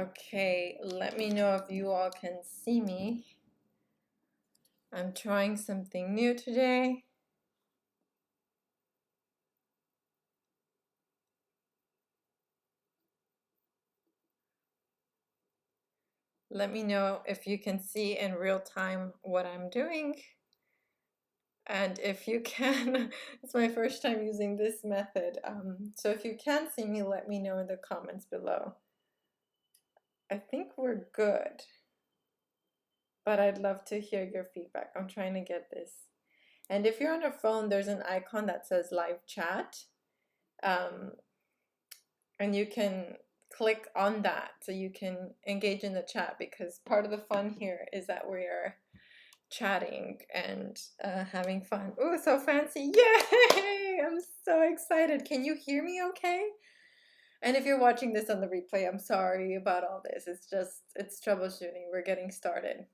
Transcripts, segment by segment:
Okay, let me know if you all can see me. I'm trying something new today. Let me know if you can see in real time what I'm doing. And if you can, it's my first time using this method. So if you can see me, let me know in the comments below. I think we're good, but I'd love to hear your feedback. I'm trying to get this. And if you're on a phone, there's an icon that says live chat. And you can click on that so you can engage in the chat, because part of the fun here is that we are chatting and having fun. Oh, so fancy. Yay! I'm so excited. Can you hear me okay? And if you're watching this on the replay, I'm sorry about all this. It's troubleshooting. We're getting started.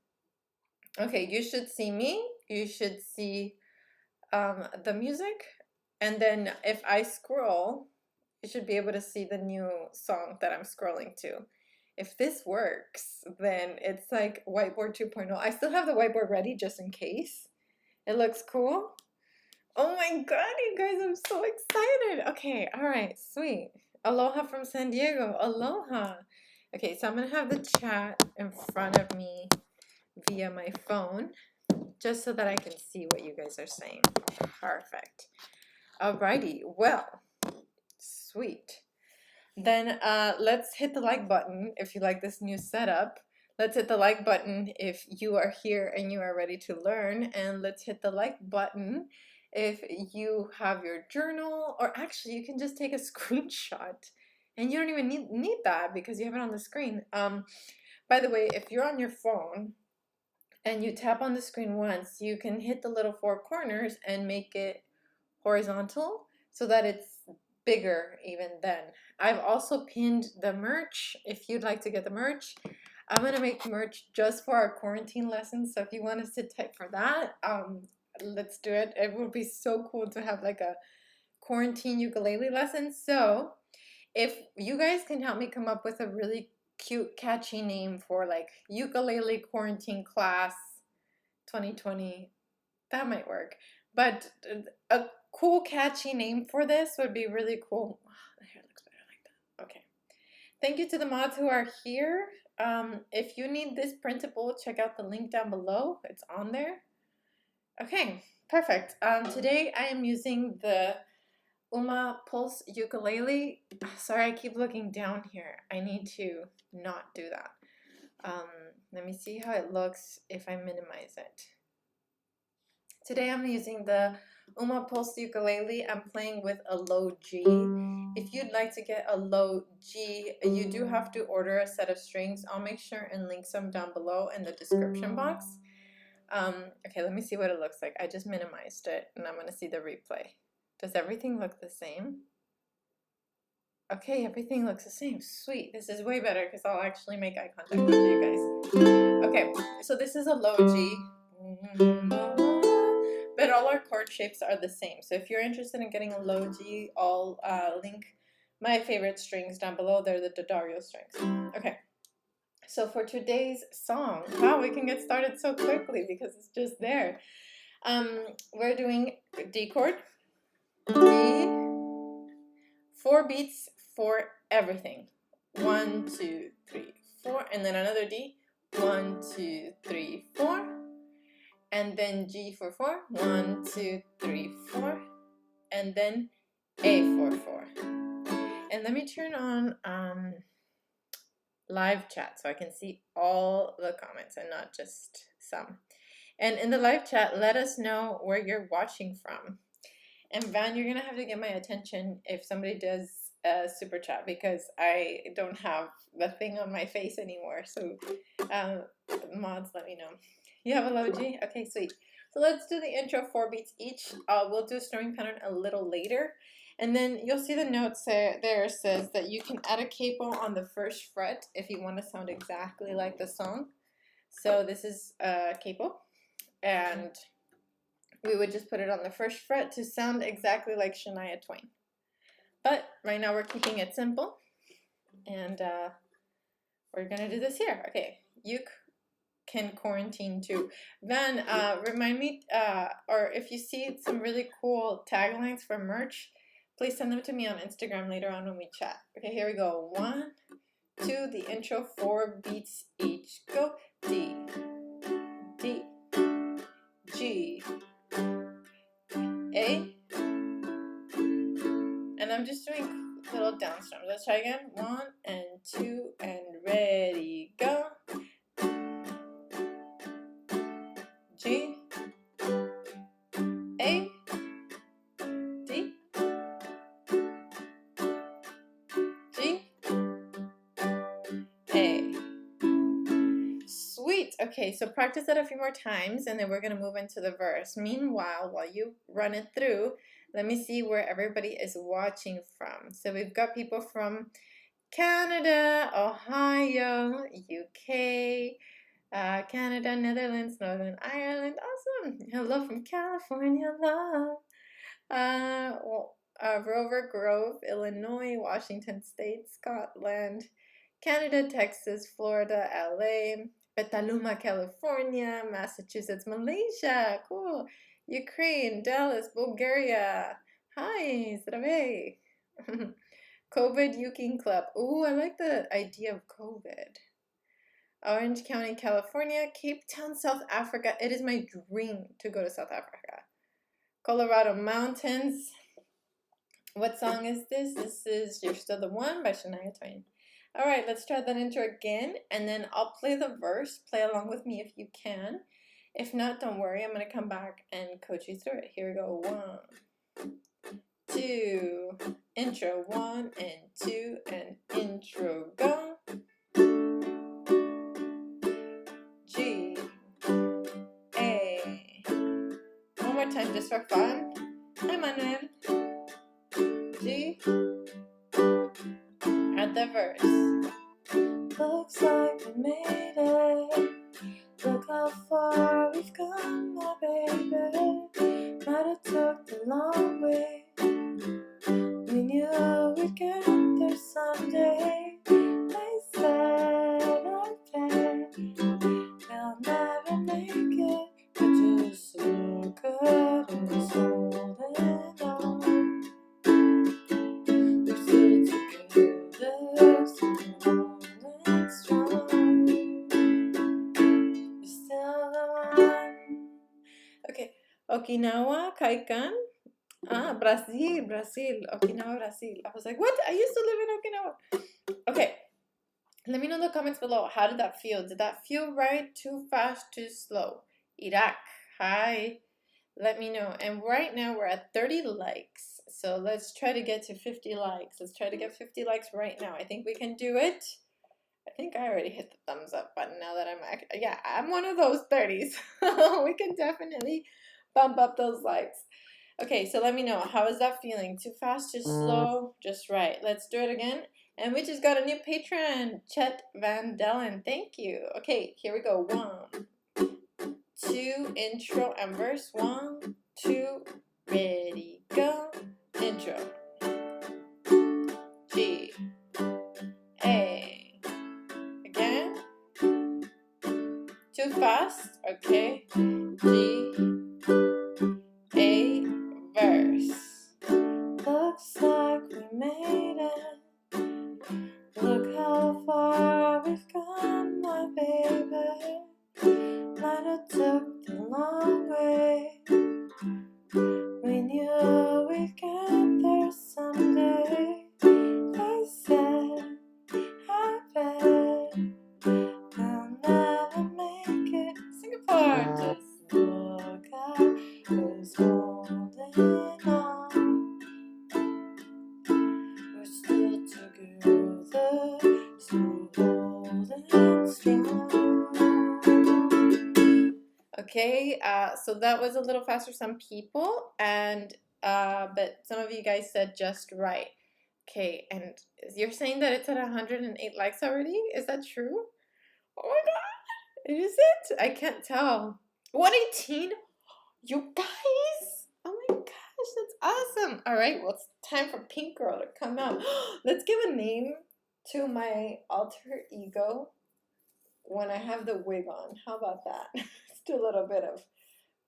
Okay, you should see me. You should see the music. And then if I scroll, you should be able to see the new song that I'm scrolling to. If this works, then it's like whiteboard 2.0. I still have the whiteboard ready just in case. It looks cool. Oh my god, you guys, I'm so excited. Okay, all right, sweet. Aloha from San Diego. Aloha. Okay, so I'm gonna have the chat in front of me via my phone, just so that I can see what you guys are saying. Perfect. Alrighty, well, sweet. Then let's hit the like button if you like this new setup. Let's hit the like button if you are here and you are ready to learn. And let's hit the like button if you have your journal, or actually you can just take a screenshot and you don't even need that because you have it on the screen. By the way, if you're on your phone and you tap on the screen once, you can hit the little four corners and make it horizontal so that it's bigger even then. I've also pinned the merch if you'd like to get the merch. I'm gonna make merch just for our quarantine lessons, so if you want to sit tight for that, let's do it. It would be so cool to have like a quarantine ukulele lesson. So if you guys can help me come up with a really cute, catchy name for like ukulele quarantine class 2020, that might work. But a cool, catchy name for this would be really cool. Oh, the hair looks better like that. Okay. Thank you to the mods who are here. If you need this printable, check out the link down below. It's on there. Okay, perfect. Today I am using the Uma Pulse ukulele. Sorry, I keep looking down here. I need to not do that. Let me see how it looks if I minimize it. Today I'm using the Uma Pulse ukulele. I'm playing with a low G. If you'd like to get a low G, you do have to order a set of strings. I'll make sure and link some down below in the description box. Okay, let me see what it looks like. I just minimized it and I'm going to see the replay. Does everything look the same? Okay, everything looks the same. Sweet. This is way better because I'll actually make eye contact with you guys. Okay, so this is a low G. But all our chord shapes are the same. So if you're interested in getting a low G, I'll link my favorite strings down below. They're the D'Addario strings. Okay. So for today's song, wow, we can get started so quickly because it's just there. We're doing D chord, D, 4 beats for everything. 1, 2, 3, 4, and then another D. 1, 2, 3, 4. And then G for 4, 1, 2, 3, 4, and then A for 4. And let me turn on live chat so I can see all the comments and not just some. And in the live chat, let us know where you're watching from. And Van, you're gonna have to get my attention if somebody does a super chat because I don't have the thing on my face anymore. So mods, let me know. You have a low G? Okay, sweet. So let's do the intro 4 beats each. We'll do a strumming pattern a little later. And then you'll see the notes there says that you can add a capo on the 1st fret if you want to sound exactly like the song. So this is a capo. And we would just put it on the 1st fret to sound exactly like Shania Twain. But right now we're keeping it simple. And we're gonna do this here. Okay, you can quarantine too. Then remind me, or if you see some really cool taglines for merch, please send them to me on Instagram later on when we chat. Okay, here we go. 1, 2, the intro, 4 beats each. Go. D, D, G, A, and I'm just doing little down strums. Let's try again. 1 and 2 and ready, go. G, A, D, G, A. Sweet. Okay, so practice that a few more times and then we're going to move into the verse. Meanwhile, while you run it through, let me see where everybody is watching from. So we've got people from Canada, Ohio, UK, Canada, Netherlands, Northern Ireland. Awesome. Hello from California, love. Rover Grove, Illinois, Washington State, Scotland, Canada, Texas, Florida, LA, Petaluma, California, Massachusetts, Malaysia, cool, Ukraine, Dallas, Bulgaria, hi, zdravey. COVID Yuking Club. Ooh, I like the idea of COVID. Orange County, California, Cape Town, South Africa. It is my dream to go to South Africa. Colorado Mountains. What song is this? This is You're Still the One by Shania Twain. All right, let's try that intro again, and then I'll play the verse. Play along with me if you can. If not, don't worry. I'm going to come back and coach you through it. Here we go. 1, 2, intro. 1 and 2 and intro. Go. G, A. One more time just for fun. Hi, Manuel. G, at the verse. Looks like we made it. Look how far we've come, my baby. Might have took the long way. We knew we'd get there someday. They said, I bet we'll never make it. We're just so good and just holding on. We're still together, still holding strong. We're still the one. Okay, Okinawa, Kaikan. Brazil, Okinawa, Brazil. I was like, what? I used to live in Okinawa. Okay, let me know in the comments below. How did that feel? Did that feel right? Too fast, too slow? Iraq, hi. Let me know. And right now we're at 30 likes. So let's try to get to 50 likes. Let's try to get 50 likes right now. I think we can do it. I think I already hit the thumbs up button now that I'm one of those 30s. We can definitely bump up those likes. Okay, so let me know. How is that feeling? Too fast, too slow? Just right. Let's do it again. And we just got a new patron, Chet Van Dellen. Thank you. Okay, here we go. 1, 2, intro and verse. 1, 2, ready, go. Intro. G, A. Again. Too fast. Okay. G, A, verse. Looks like we made it. Look how far we've come, my baby. Might have took the long way. We knew we'd get there someday. They said, I bet we'll never make it. Singapore, just look out who's holding on. We're still together, still holding strong. Okay, so that was a little fast for some people, and but some of you guys said just right. Okay, and you're saying that it's at 108 likes already? Is that true? Oh my god, is it? I can't tell. 118? You guys! Oh my gosh, that's awesome. All right, well, it's time for Pink Girl to come out. Let's give a name to my alter ego when I have the wig on. How about that? Just a little bit of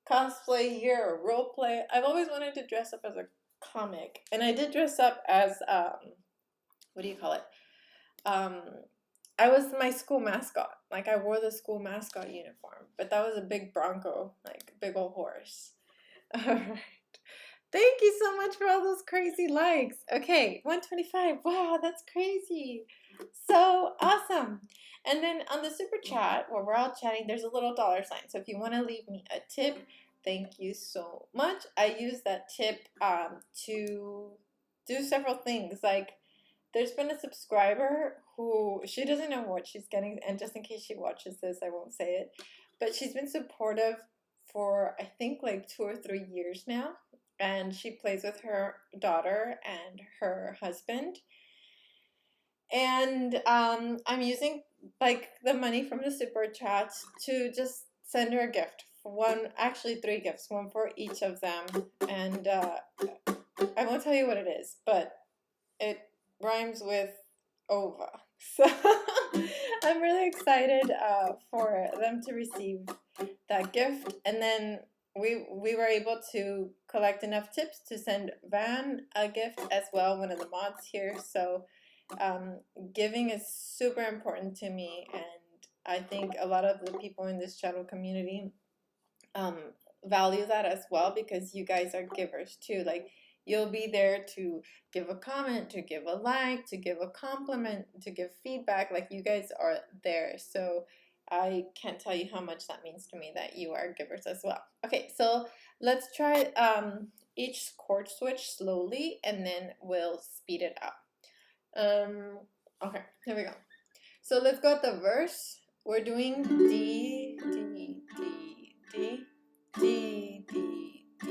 cosplay here or role play. I've always wanted to dress up as a comic, and I did dress up as what do you call it? Um, I was my school mascot. Like I wore the school mascot uniform, but that was a big bronco, like big old horse. All right. Thank you so much for all those crazy likes. Okay, 125. Wow, that's crazy. So awesome. And then on the super chat, where we're all chatting, there's a little dollar sign. So if you want to leave me a tip, thank you so much. I use that tip to do several things. Like there's been a subscriber who, she doesn't know what she's getting, and just in case she watches this, I won't say it, but she's been supportive for I think like 2 or 3 years now, and she plays with her daughter and her husband. And I'm using like the money from the super chats to just send her a gift. One, actually 3 gifts, one for each of them. And I won't tell you what it is, but it rhymes with ova. So I'm really excited for them to receive that gift. And then we were able to collect enough tips to send Van a gift as well, one of the mods here. So giving is super important to me, and I think a lot of the people in this channel community value that as well, because you guys are givers too. Like you'll be there to give a comment, to give a like, to give a compliment, to give feedback. Like you guys are there. So I can't tell you how much that means to me that you are givers as well. Okay, so let's try each chord switch slowly, and then we'll speed it up. Okay, here we go. So let's go at the verse. We're doing D, D, D, D, D, D, D,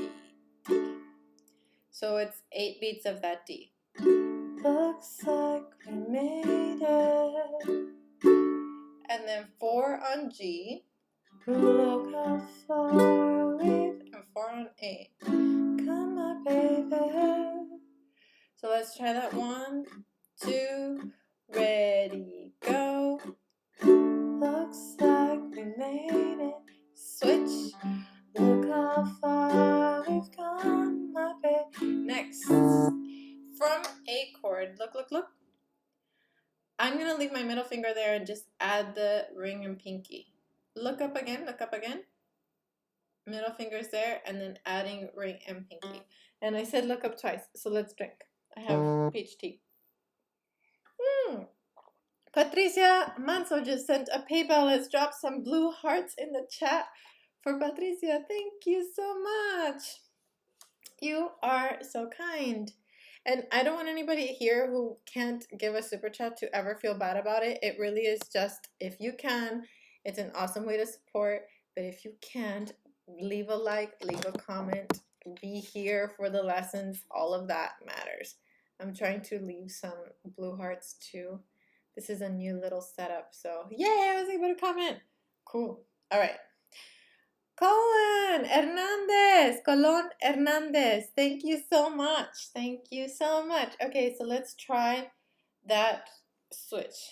D. So it's 8 beats of that D. Looks like we made it. And then 4 on G. Look how far we've... And 4 on A. Come on, baby. So let's try that. 1, 2, ready, go. Looks like we made it. Switch. Look how far we've come, my baby. Next. From A chord, look. I'm going to leave my middle finger there and just add the ring and pinky. Look up again. Middle finger's there, and then adding ring and pinky. And I said look up twice, so let's drink. I have peach tea. Patricia Manso just sent a PayPal. Let's drop some blue hearts in the chat for Patricia. Thank you so much. You are so kind. And I don't want anybody here who can't give a super chat to ever feel bad about it. It really is just, if you can, it's an awesome way to support. But if you can't, leave a like, leave a comment, be here for the lessons. All of that matters. I'm trying to leave some blue hearts too. This is a new little setup. So yay, I was able to comment. Cool. All right. Colon Hernandez. Thank you so much. Thank you so much. Okay, so let's try that switch.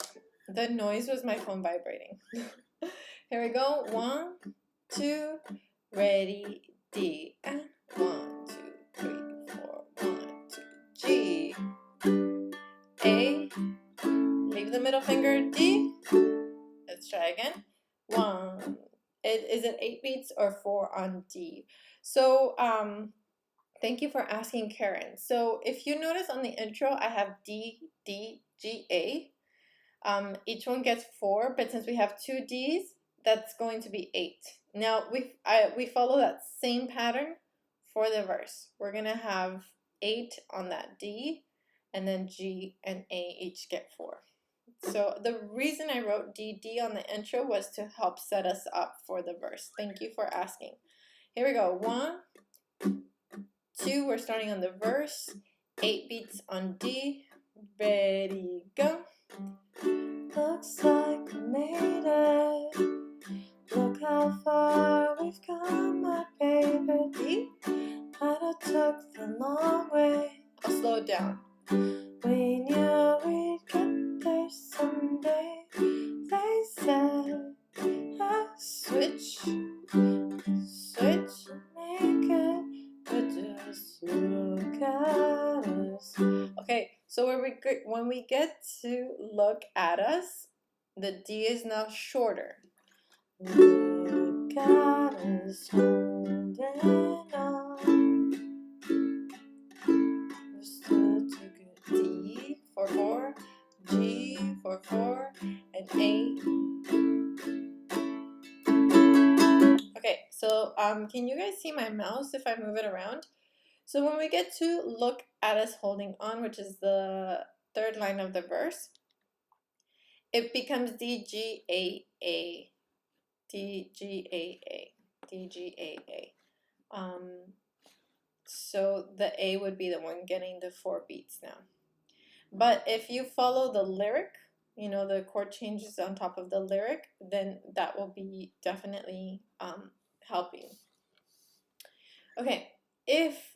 The noise was my phone vibrating. Here we go. 1, 2, ready, D. And 1, 2, 3, 4. 1, 2, G. A. Leave the middle finger, D. Let's try again. 1. Is it 8 beats or 4 on D? So thank you for asking, Karen. So if you notice on the intro, I have D, D, G, A. Each one gets 4, but since we have 2 Ds, that's going to be 8. Now we follow that same pattern for the verse. We're gonna have 8 on that D, and then G and A each get 4. So the reason I wrote DD on the intro was to help set us up for the verse. Thank you for asking. Here we go. 1, 2, we're starting on the verse. 8 beats on D. Ready, go. Looks like we made it. Look how far we've come, my baby. D. But I took the long way. I'll slow it down. We knew we'd get there So when we get to look at us, the D is now shorter. Look at us holding on. We're still too good. D for 4, G for 4, and A. Okay, so can you guys see my mouse if I move it around? So when we get to look at us holding on, which is the third line of the verse, it becomes D, G, A, A. D, G, A, A. D, G, A, A. So the A would be the one getting the 4 beats now. But if you follow the lyric, you know, the chord changes on top of the lyric, then that will be definitely helping. Okay,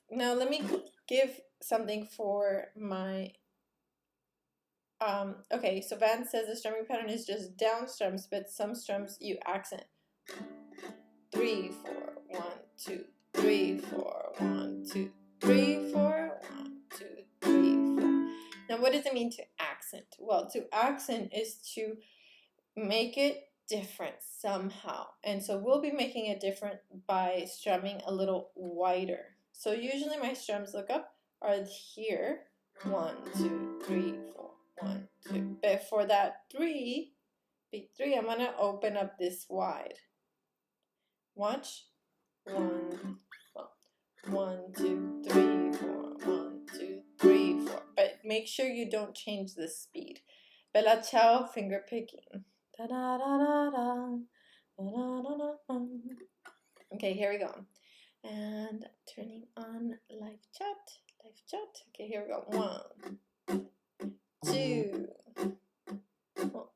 now let me give something for my, okay, so Van says the strumming pattern is just down strums, but some strums you accent. 3, 4, 1, 2, 3, 4, 1, 2, 3, 4, 1, 2, 3, 4. Now, what does it mean to accent? Well, to accent is to make it different somehow. And so we'll be making it different by strumming a little wider. So usually my strums look up are here. 1, 2, 3, 4, 1, 2. But for that 3, beat 3, I'm gonna open up this wide. Watch. 1, 2, 3, 4. 1, 2, 3, 4. But make sure you don't change the speed. Bella ciao, finger picking. Da, da, da, da, da. Da, da, da, da. Okay, here we go. And turning on live chat. Okay, here we go. 1, 2. Oh.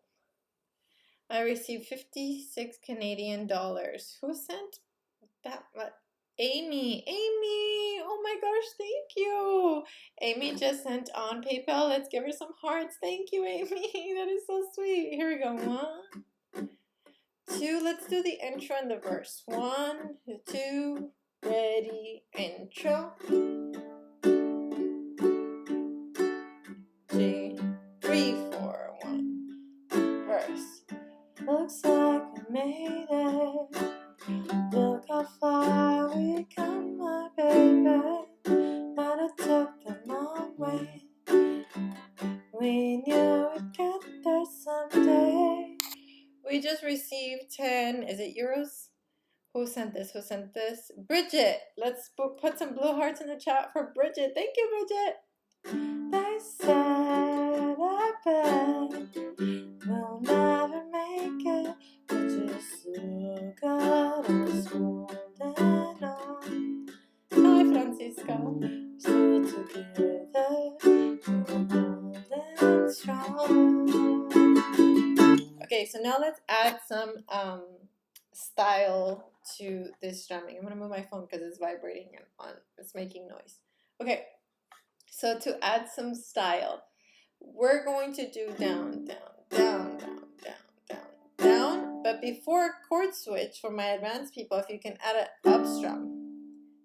I received 56 Canadian dollars. Who sent that? What? Amy, oh my gosh, thank you. Amy just sent on PayPal. Let's give her some hearts. Thank you, Amy. That is so sweet. Here we go. 1, 2. Let's do the intro and the verse. 1, 2, ready, intro. G, 3, 4, 1, verse. Looks like we made it. Look how far we come, my baby. But it took the long way. We knew we'd get there someday. We just received 10, is it euros? Who sent this? Bridget! Let's put some blue hearts in the chat for Bridget. Thank you, Bridget! They said, I bet we'll never make it. We just look at us holding on. Hi, Francisco. Still together, holding strong. Okay, so now let's add some style to this strumming. I'm gonna move my phone because it's vibrating and it's making noise. Okay, so to add some style, we're going to do down, down, down, down, down, down, down. But before a chord switch, for my advanced people, if you can add an up strum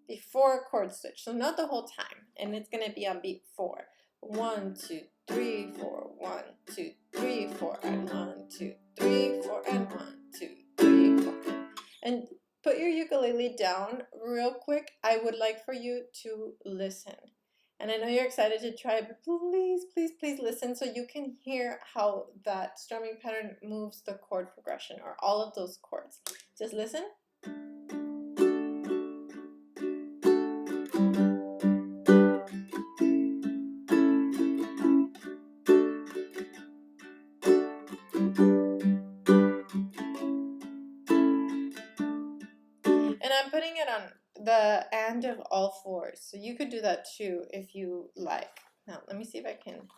before a chord switch, so not the whole time, and it's gonna be on beat 4. 1, 2, 3, 4. 1, 2, 3, 4, and 1, 2, 3, 4, and 1, 2, 3, 4. And put your ukulele down real quick. I would like for you to listen. And I know you're excited to try, but please, please, please listen so you can hear how that strumming pattern moves the chord progression or all of those chords. Just listen. And I'm putting it on the end of all 4s. So you could do that too if you like. Now, let me see if I can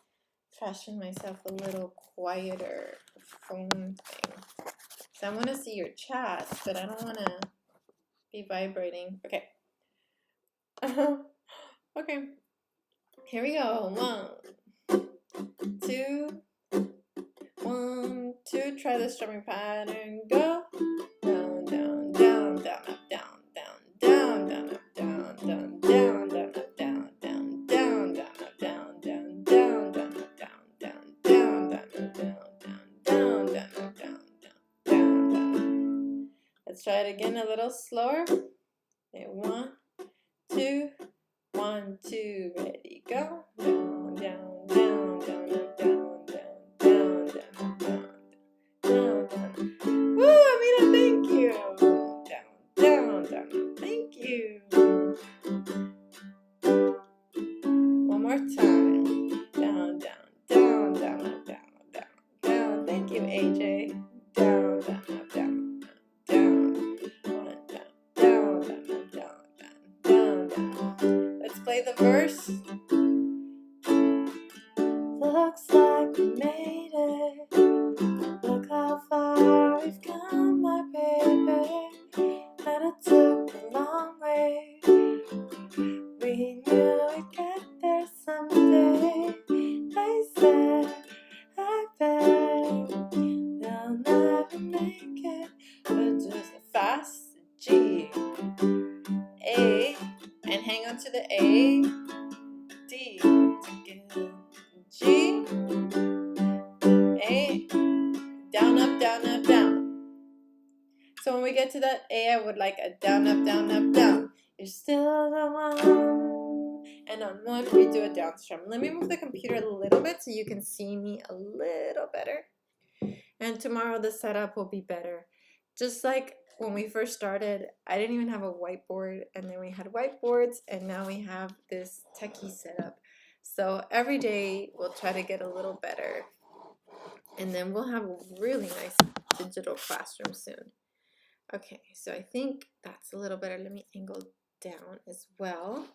fashion myself a little quieter phone thing. So I want to see your chat, but I don't want to be vibrating. Okay. Okay. Here we go. 1, 2. 1, 2. Try the strumming pattern. Go. Down, down, down, down, up, down, down, down, down, up, down, down, down, down, up, down, down, down, down, up, down, down, down, down, again a little slower. Okay, 1, 2, 1, 2, ready, go. Down, down, down, down, down, down, down, down, down, down, down. Woo, Amina, thank you. Down, down, down, thank you. One more time. Down, down, down, down, down, down, down. Thank you, AJ. Down, down, down, down, down, down, down, down, down, down. Let's play the verse. Looks like we made it. Look how far we've come, my baby. And it took a long way. We knew we'd get there someday. They said, I bet they'll never make it. But just a fast G, A, and hang on to the A, D, G, A, down, up, down, up, down. So when we get to that A, I would like a down, up, down, up, down. You're still the one. And on 1, we do a down strum. Let me move the computer a little bit so you can see me a little better. And tomorrow the setup will be better. Just like when we first started, I didn't even have a whiteboard, and then we had whiteboards, and now we have this techie setup. So every day we'll try to get a little better, and then we'll have a really nice digital classroom soon. Okay, so I think that's a little better. Let me angle down as well,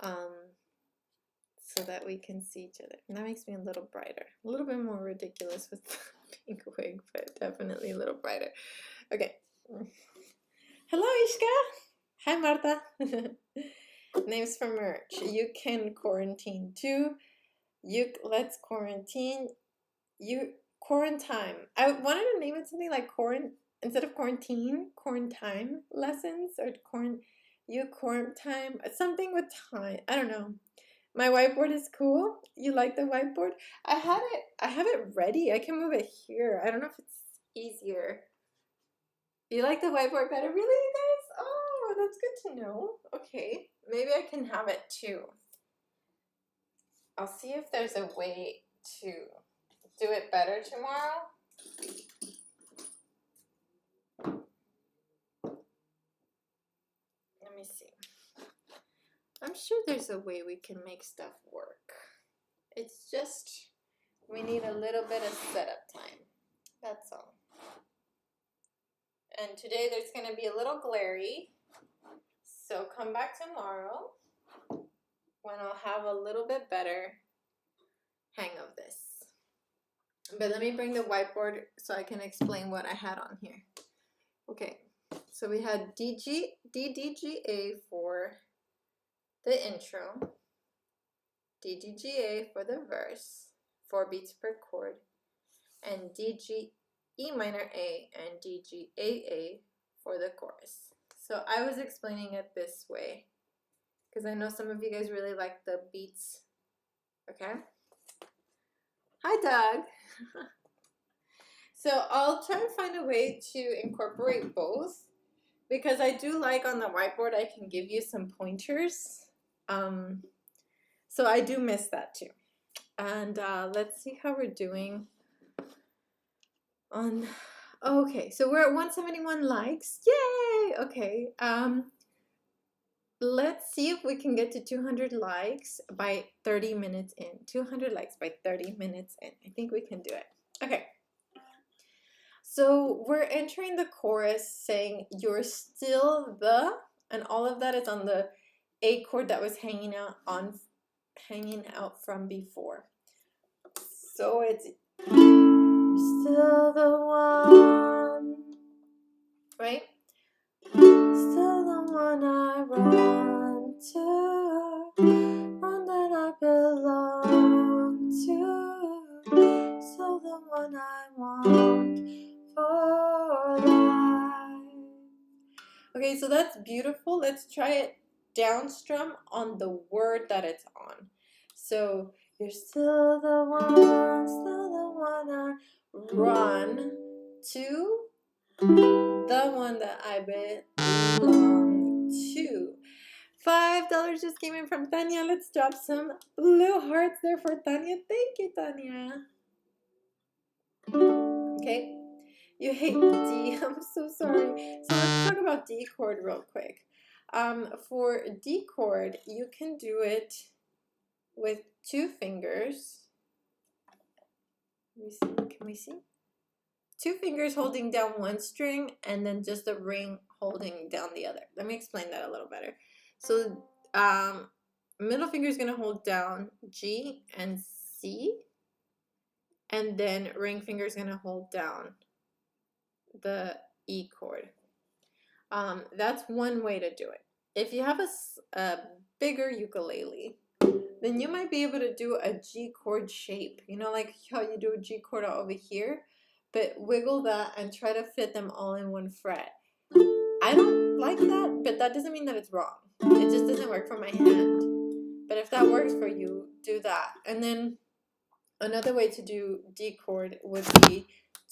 so that we can see each other. And that makes me a little brighter, a little bit more ridiculous with the pink wig, but definitely a little brighter. Okay. Hello, Ishka. Hi, Marta. Names for merch. You can quarantine too. Let's quarantine. Quarantine. I wanted to name it something like instead of quarantine lessons, or quarantine, something with time. I don't know. My whiteboard is cool. You like the whiteboard? I have it ready. I can move it here. I don't know if it's easier. You like the whiteboard better? Really, you guys? Oh, that's good to know. Okay, maybe I can have it too. I'll see if there's a way to do it better tomorrow. Let me see. I'm sure there's a way we can make stuff work. It's just we need a little bit of setup time. That's all. And today there's going to be a little glary, so come back tomorrow when I'll have a little bit better hang of this. But let me bring the whiteboard so I can explain what I had on here. Okay, so we had D, D, G, A for the intro, D, D, G, A for the verse, 4 beats per chord, and D, G, E minor A, and D, G, A for the chorus. So I was explaining it this way because I know some of you guys really like the beats. Okay? Hi, Doug. So I'll try to find a way to incorporate both, because I do like on the whiteboard I can give you some pointers. So I do miss that too. And let's see how we're doing on. Okay, so we're at 171 likes. Yay! Okay. Let's see if we can get to 200 likes by 30 minutes in. 200 likes by 30 minutes in. I think we can do it. Okay. So we're entering the chorus saying you're still the, and all of that is on the A chord that was hanging out from before. So it's you're still the one, right? Still the one I run to, one that I belong to, still the one I want for life. Okay, so that's beautiful. Let's try it down strum on the word that it's on. So you're still the one I run to, the one that I belong to. $5 just came in from Tanya. Let's drop some blue hearts there for Tanya. Thank you, Tanya. Okay. You hate D. I'm so sorry. So let's talk about D chord real quick. For D chord, you can do it with 2 fingers. Can we see? 2 fingers holding down one string and then just a ring holding down the other. Let me explain that a little better. So middle finger is going to hold down G and C, and then ring finger is going to hold down the E chord. That's one way to do it. If you have a bigger ukulele, then you might be able to do a G chord shape. You know, like how you do a G chord over here, but wiggle that and try to fit them all in one fret. I don't like that, but that doesn't mean that it's wrong. It just doesn't work for my hand. But if that works for you, do that. And then another way to do D chord would be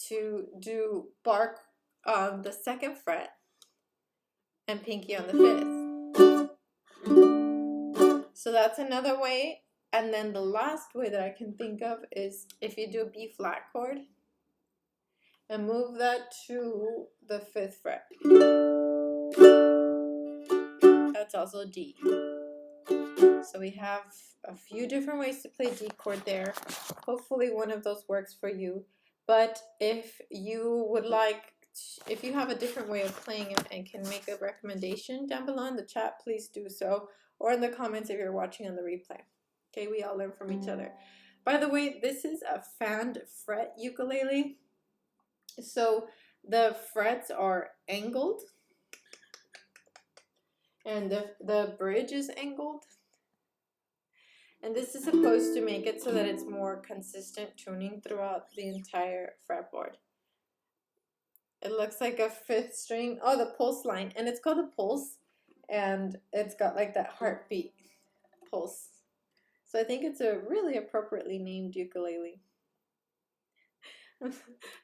to do bark on the 2nd fret and pinky on the 5th. So that's another way. And then the last way that I can think of is if you do a B flat chord and move that to the 5th fret. That's also D. So we have a few different ways to play D chord there. Hopefully one of those works for you. But if you would like, if you have a different way of playing it and can make a recommendation down below in the chat, please do so. Or in the comments if you're watching on the replay. Okay, we all learn from each other. By the way, this is a fanned fret ukulele. So the frets are angled. And the bridge is angled. And this is supposed to make it so that it's more consistent tuning throughout the entire fretboard. It looks like a 5th string. Oh, the pulse line. And it's called a pulse. And it's got like that heartbeat pulse. So I think it's a really appropriately named ukulele.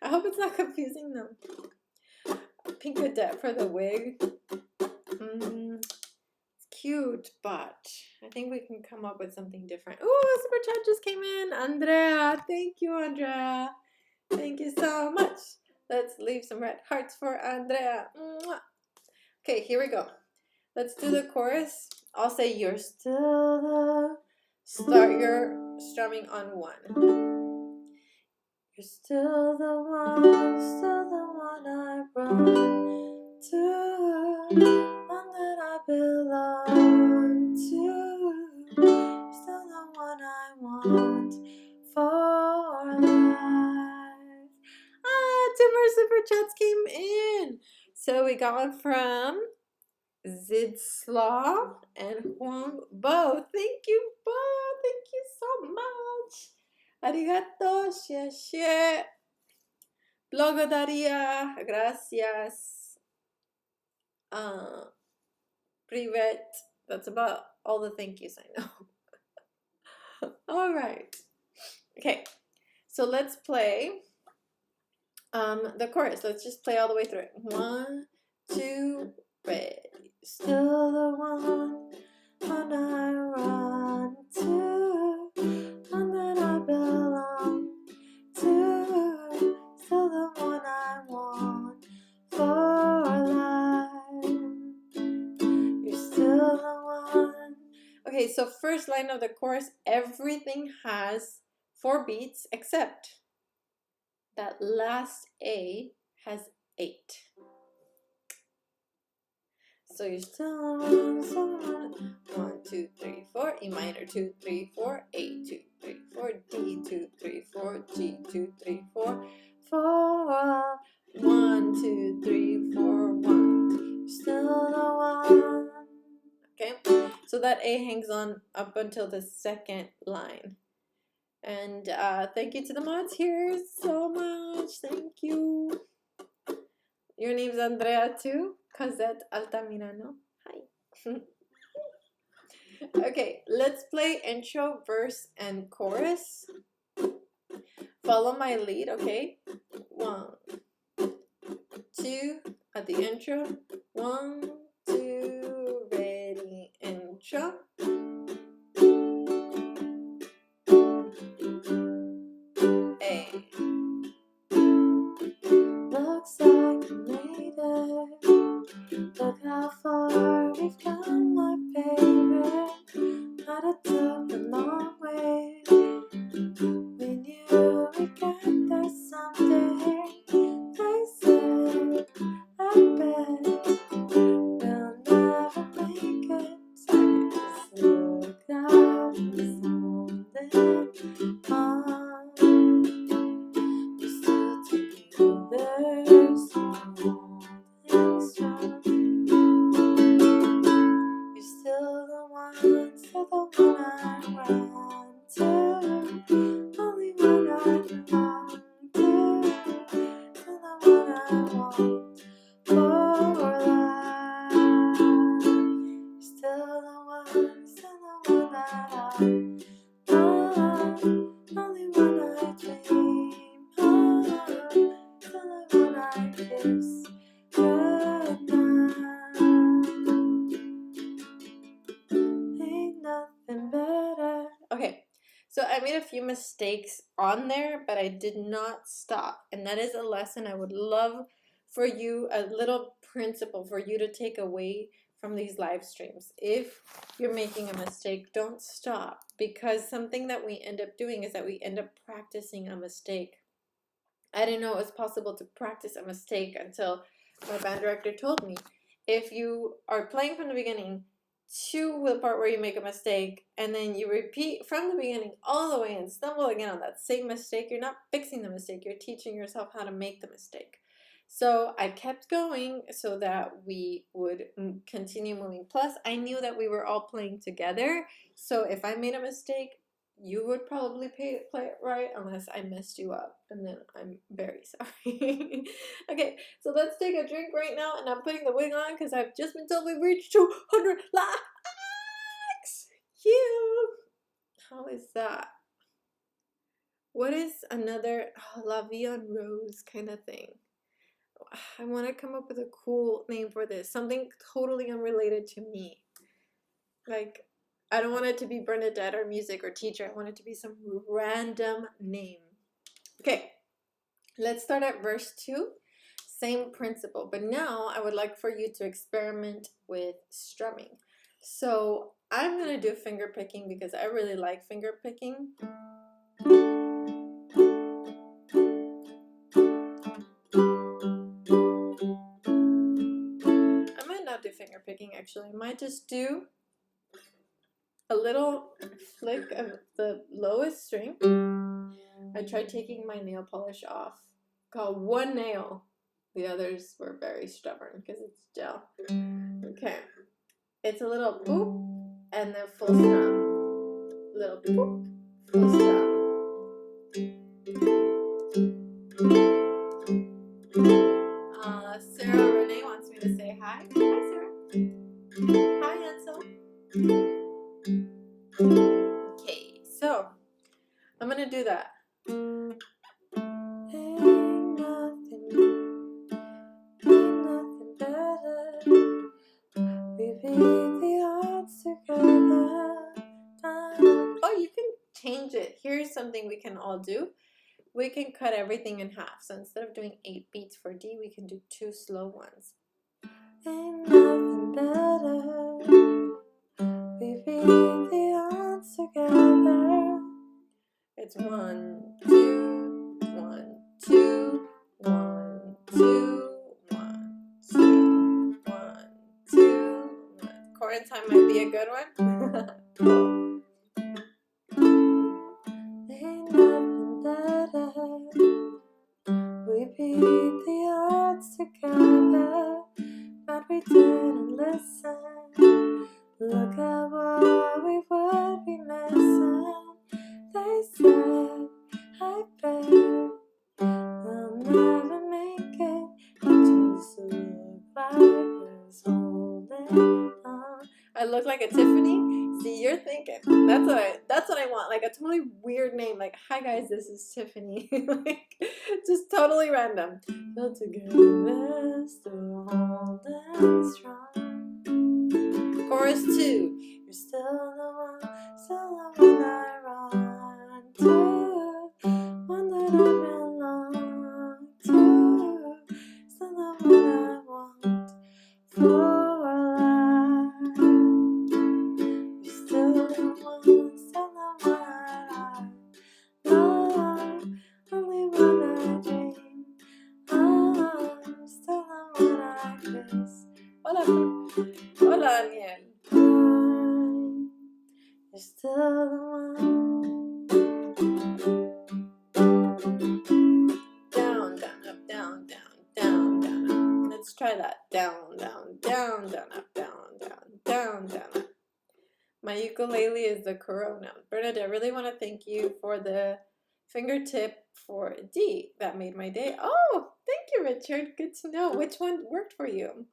I hope it's not confusing them. Pink Cadet for the wig. Cute, but I think we can come up with something different. Oh, super chat just came in. Andrea, thank you, Andrea. Thank you so much. Let's leave some red hearts for Andrea. Okay, here we go. Let's do the chorus. I'll say you're still the... Start your strumming on 1. You're still the one I run to. That I belong to, still the one I want for life. 2 more super chats came in. So we got one from Zidslaw and Huang Bo. Thank you, Bo. Thank you so much. Arigato, xie. Благодаря, gracias. Privet. That's about all the thank yous I know. All right. Okay. So let's play the chorus. Let's just play all the way through it. 1, 2, ready. Still the one I run to, one that I belong to, still the one I want for life. You're still the one. Okay, so first line of the chorus, everything has 4 beats except that last A has 8. So you're still the one. 1, 2, 3, 4. E minor 2, 3, 4. A 2, 3, 4. D 2, 3, 4. G 2, 3, 4. 4. 1, 2, 3, 4. 1. You're still the one. Okay, so that A hangs on up until the 2nd line. And thank you to the mods here so much. Thank you. Your name's Andrea too. Cosette Altamirano. Hi. Okay, let's play intro, verse, and chorus. Follow my lead, okay? 1, 2 at the intro. 1, 2, ready, intro. A. Looks like we made it. Look how far we've come, my baby. But it took a long way. We knew we'd get there someday. They said, I bet we'll never make it. Just look out, it's holding on. We're still together, so holding strong. You're still the one I run to. Only one I belong to. Still the one I want for life. You're still the one I want. Only one I dream of. Still the one I kiss goodnight. Ain't nothing better. Okay, so I made a few mistakes on there, but I did not stop. And that is a lesson I would love for you, a little principle for you to take away from these live streams. If you're making a mistake, don't stop, because something that we end up doing is that we end up practicing a mistake. I didn't know it was possible to practice a mistake until my band director told me. If you are playing from the beginning to the part where you make a mistake, and then you repeat from the beginning all the way and stumble again on that same mistake, you're not fixing the mistake, you're teaching yourself how to make the mistake. So I kept going so that we would continue moving. Plus, I knew that we were all playing together, so if I made a mistake, you would probably play it right unless I messed you up, and then I'm very sorry. Okay, so let's take a drink right now, and I'm putting the wig on because I've just been told we've reached 200 likes. You. How is that? What is another La Vie en Rose kind of thing? I want to come up with a cool name for this. Something totally unrelated to me. Like, I don't want it to be Bernadette or music or teacher. I want it to be some random name. Okay, let's start at verse 2. Same principle, but now I would like for you to experiment with strumming. So I'm going to do finger picking because I really like finger picking. I might not do finger picking actually. I might just do a little flick of the lowest string. I tried taking my nail polish off. Got one nail. The others were very stubborn because it's gel. Okay. It's a little boop and then full strum. Little boop, full strum. Sarah Renee wants me to say hi. Hi, Sarah. Hi, Ansel. Okay, so I'm gonna do that. Ain't nothing better. We beat the odds together. Oh, you can change it. Here's something we can all do. We can cut everything in half. So instead of doing 8 beats for D, we can do 2 slow ones. Ain't nothing better. We beat the odds together. It's 1, 2, 1, 2, 1, 2, 1, 2, 1, 2, 1. Chord time might be a good one. Ain't nothing better. We beat the odds together, but we didn't listen. Look at what we would be missing. They said, I bet we'll never make it. It just look like it's holding on. I look like a Tiffany. See, you're thinking. That's what I want. Like a totally weird name. Like, hi guys, this is Tiffany. Like, just totally random. So together, still holding strong. Chorus 2. You're still the one I run to, one that I belong to, still the one I want for life. You're still the one I love, only one I dream. I'm still the one I kiss. Hola, Daniel. You're still the one. Down, down, up, down, down, down, down, up. Let's try that. Down, down, down, down, up, down, down, down, down, up. My ukulele is the corona. Bernadette, I really want to thank you for the fingertip for D. That made my day. Oh, thank you, Richard. Good to know. Which one worked for you?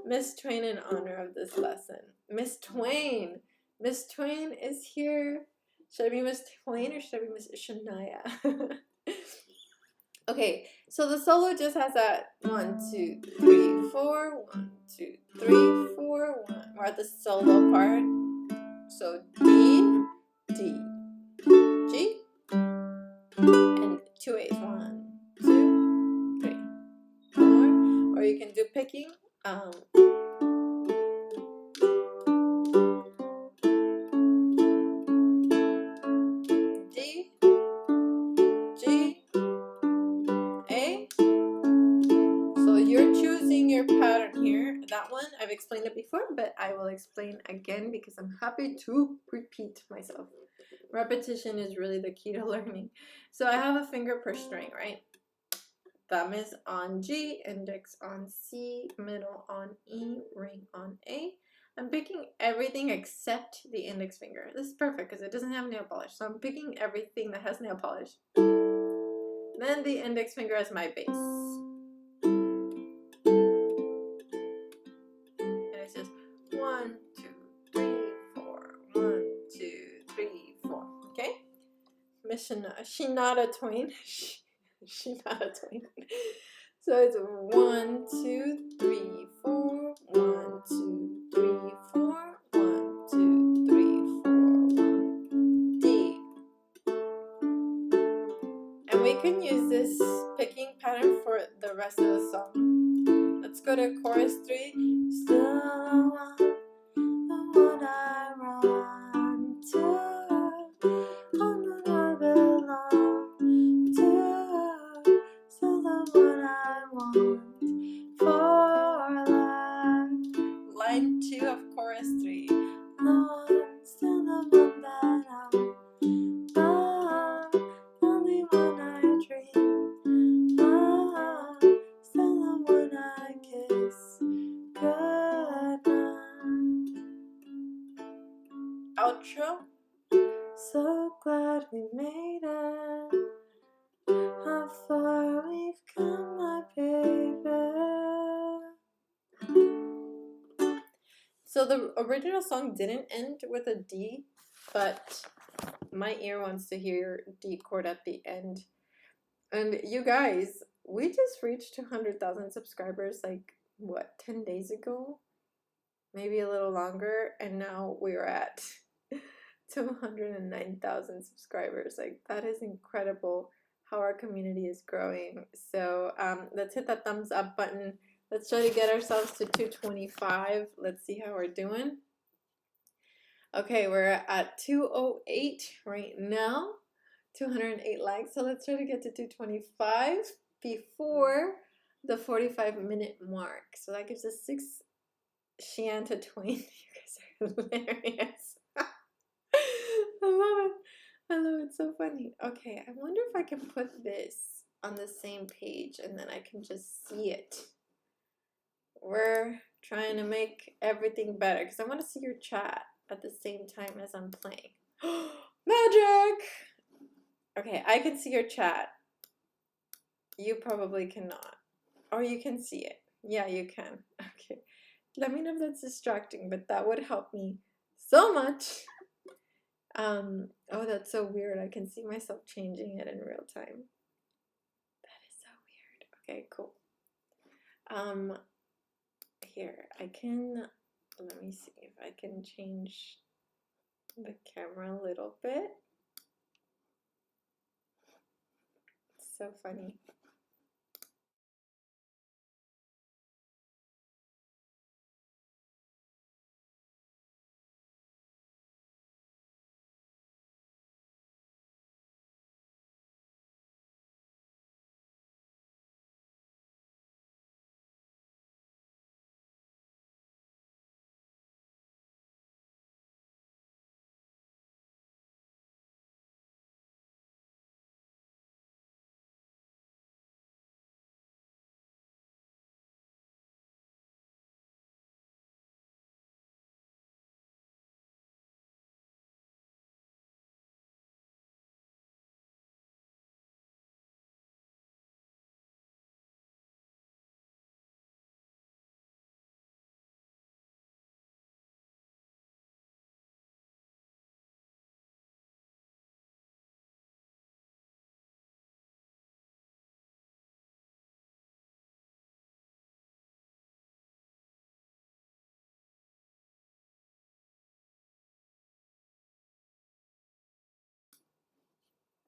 Miss Twain in honor of this lesson. Miss Twain. Miss Twain is here. Should I be Miss Twain or should I be Miss Shania? Okay, so the solo just has that 1, 2, 3, 4, 1, 2, 3, 4, 1. We're at the solo part. So D, D, G, and 2 A's. 1, 2, 3. One more. Or you can do picking. D, G, A. So you're choosing your pattern here. That one, I've explained it before, but I will explain again because I'm happy to repeat myself. Repetition is really the key to learning. So I have a finger per string, right? Thumb is on G, index on C, middle on E, ring on A. I'm picking everything except the index finger. This is perfect because it doesn't have nail polish. So I'm picking everything that has nail polish. Then the index finger as my bass. And it's just 1, 2, 3, 4. 1, 2, 3, 4. Okay? Miss Shania Twain. Shania Twain. So it's 1, 2, 3, 4. 1, 2, 3, 4. 1, 2, 3, 4. 1. D. And we can use this picking pattern for the rest of the song. Let's go to chorus 3. Still the one I run to, one that I belong to, still the one I want for life. Line 2 of chorus 3. No one, still the one that I love, only one I dream. Still the one I kiss goodnight. Outro. So glad we made it. How far we've come, my baby. So the original song didn't end with a D, but my ear wants to hear D chord at the end. And you guys, we just reached 200,000 subscribers like, what, 10 days ago? Maybe a little longer. And now we're at 209,000 subscribers. Like, that is incredible how our community is growing. So let's hit that thumbs up button. Let's try to get ourselves to 225. Let's see how we're doing. Okay, we're at 208 right now. 208 likes. So let's try to get to 225 before the 45-minute mark. So that gives us 6 Shania Twain. You guys are hilarious. I love it. I love it. So funny. Okay, I wonder if I can put this on the same page and then I can just see it. We're trying to make everything better because I want to see your chat at the same time as I'm playing. Magic! Okay, I can see your chat. You probably cannot. Or you can see it. Yeah, you can. Okay. Let me know if that's distracting, but that would help me so much. Oh, that's so weird. I can see myself changing it in real time. That is so weird. Okay, cool. Here, I can, let me see if I can change the camera a little bit. It's so funny.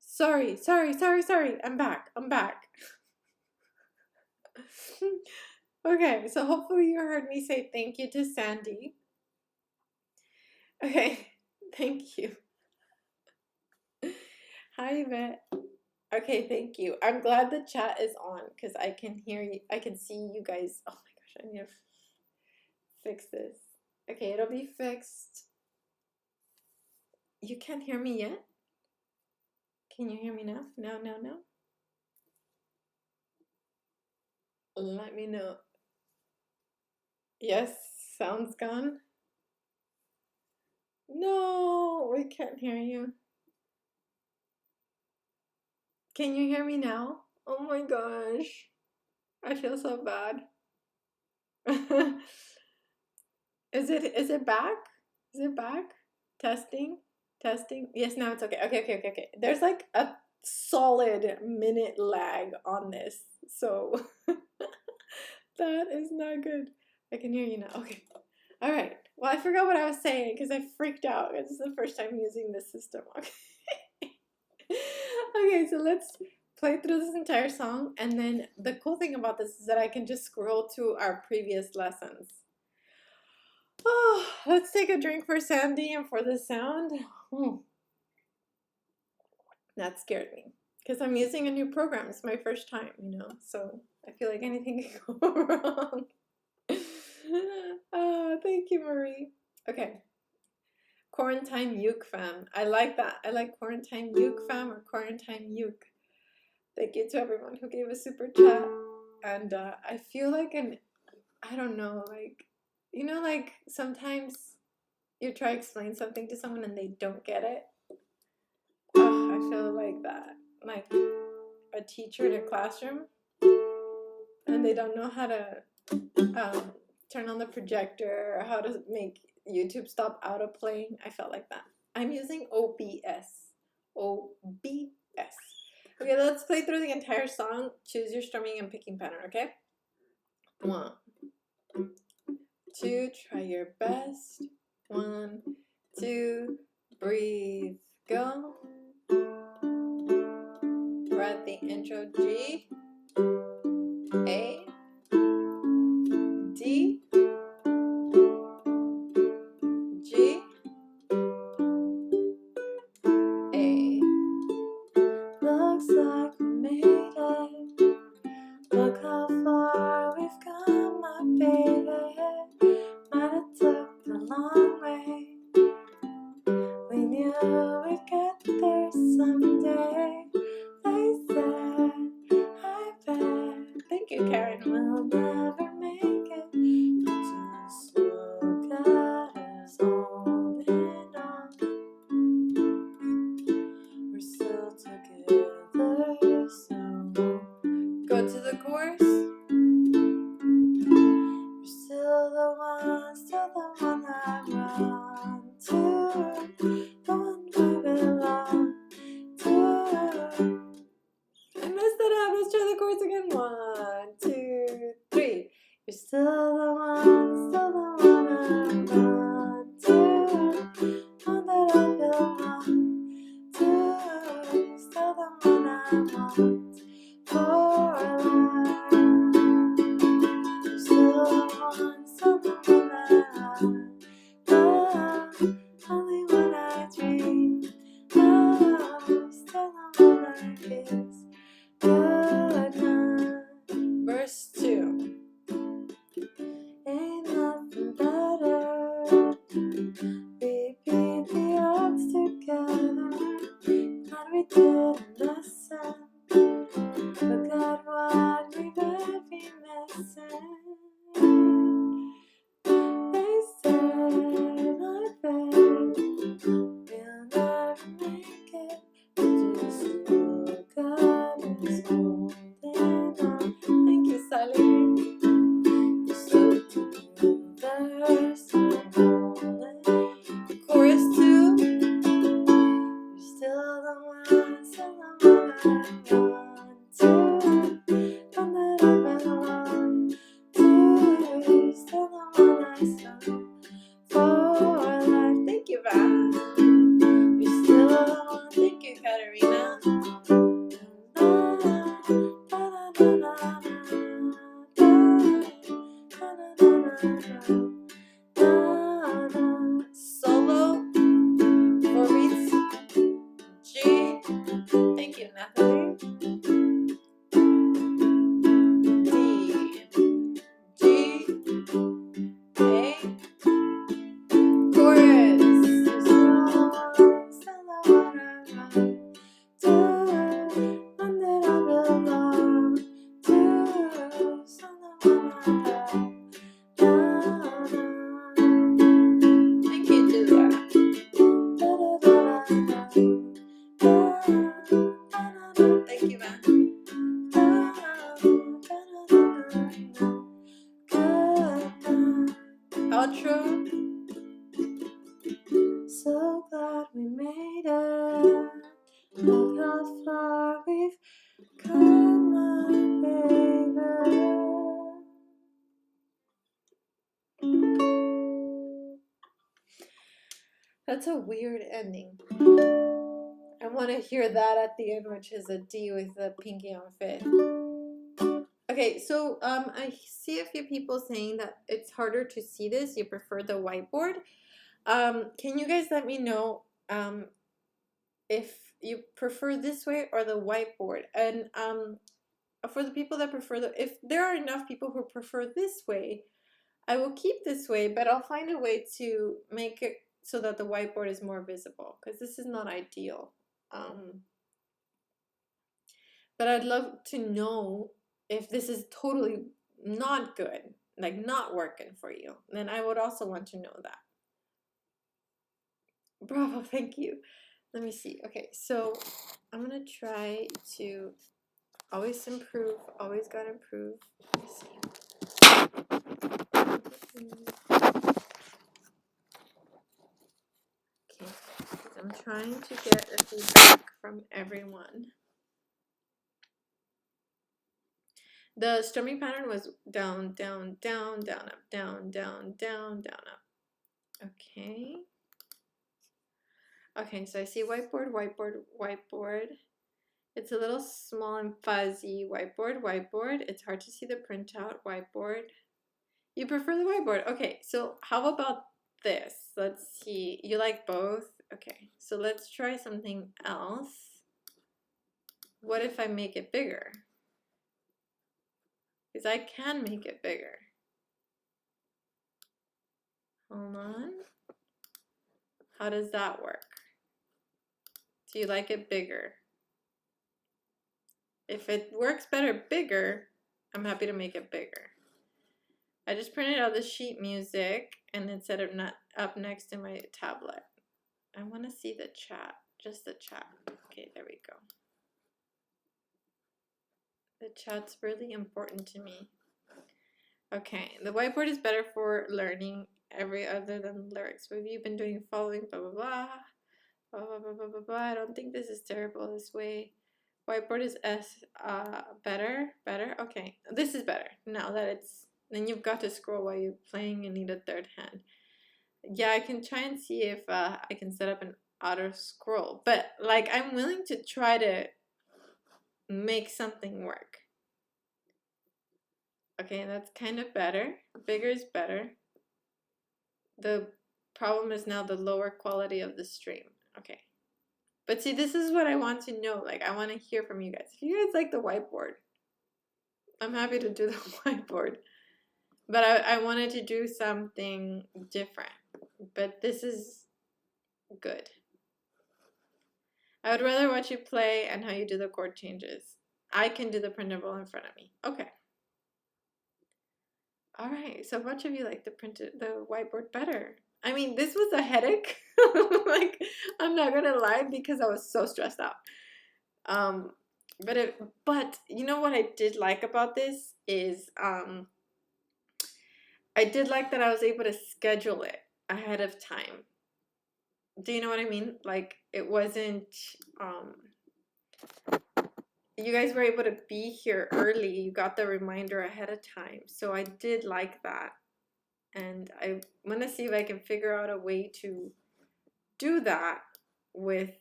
Sorry. I'm back. Okay, so hopefully you heard me say thank you to Sandy. Okay, thank you. Hi, Yvette. Okay, thank you. I'm glad the chat is on because I can hear you. I can see you guys. Oh my gosh, I need to fix this. Okay, it'll be fixed. You can't hear me yet? Can you hear me now? No. Let me know. Yes, sound's gone. No, we can't hear you. Can you hear me now? Oh my gosh. I feel so bad. Is it back? Is it back? Testing? Testing? Yes, now it's okay. Okay. There's like a solid minute lag on this. So that is not good. I can hear you now. Okay. All right. Well, I forgot what I was saying because I freaked out. This is the first time using this system. Okay. Okay, so let's play through this entire song. And then the cool thing about this is that I can just scroll to our previous lessons. Oh, let's take a drink for Sandy and for the sound. That scared me because I'm using a new program. It's my first time, so I feel like anything can go wrong. Oh, thank you, Marie. Okay. Quarantine Uke fam. I like that. I like Quarantine Uke fam or Quarantine Uke. Thank you to everyone who gave a super chat. And I feel like I don't know, like, like sometimes you try to explain something to someone and they don't get it. Oh, I feel like that. Like a teacher in a classroom and they don't know how to turn on the projector or how to make YouTube stop autoplaying. I felt like that. I'm using OBS. OBS. Okay, let's play through the entire song. Choose your strumming and picking pattern, okay? 1, 2, try your best. 1, 2, breathe, go. We're at the intro G, A, D, G, A. Looks like we made it. Look how far we've come, my baby. Might have took the long way. We knew we'd get there someday. They said, I bet. Thank you, Karen. We'll never make it. Just look at us holding on. We're still together, so go to the chorus. You're still the one I run to. we made it. Look how far we've come, my baby. That's a weird ending. I want to hear that at the end, which is a D with the pinky on fifth. Okay, so I see a few people saying that it's harder to see this. You prefer the whiteboard. Can you guys let me know if you prefer this way or the whiteboard? And for the people that prefer if there are enough people who prefer this way, I will keep this way, but I'll find a way to make it so that the whiteboard is more visible, because this is not ideal. But I'd love to know if this is totally not good, like not working for you. Then I would also want to know that. Bravo, thank you. Let me see. Okay, so I'm gonna try to always improve, always gotta improve. Let me see. Okay, I'm trying to get a feedback from everyone. The strumming pattern was down, down, down, down, up, down, down, down, down, up. Okay. Okay, so I see whiteboard, whiteboard, whiteboard. It's a little small and fuzzy. Whiteboard, whiteboard. It's hard to see the printout. Whiteboard. You prefer the whiteboard. Okay, so how about this? Let's see. You like both? Okay, so let's try something else. What if I make it bigger? Because I can make it bigger. Hold on. How does that work? Do you like it bigger? If it works better bigger, I'm happy to make it bigger. I just printed out the sheet music and it's set up next to my tablet. I want to see the chat, just the chat. Okay, there we go. The chat's really important to me. Okay, the whiteboard is better for learning every other than lyrics. What have you been doing following blah blah blah blah blah blah blah blah blah. I don't think this is terrible this way. Whiteboard is better. Okay, this is better now that it's. Then you've got to scroll while you're playing and need a third hand. Yeah, I can try and see if I can set up an auto scroll, but like I'm willing to try to make something work. Okay, that's kind of better. Bigger is better. The problem is now the lower quality of the stream. Okay. But see, this is what I want to know. Like, I want to hear from you guys. If you guys like the whiteboard, I'm happy to do the whiteboard. But I wanted to do something different. But this is good. I would rather watch you play and how you do the chord changes. I can do the printable in front of me. Okay. All right. So much of you like the whiteboard better. I mean, this was a headache. Like, I'm not gonna lie, because I was so stressed out. But you know what I did like about this is I did like that I was able to schedule it ahead of time. Do you know what I mean? Like, it wasn't you guys were able to be here early. You got the reminder ahead of time. So I did like that. And I want to see if I can figure out a way to do that with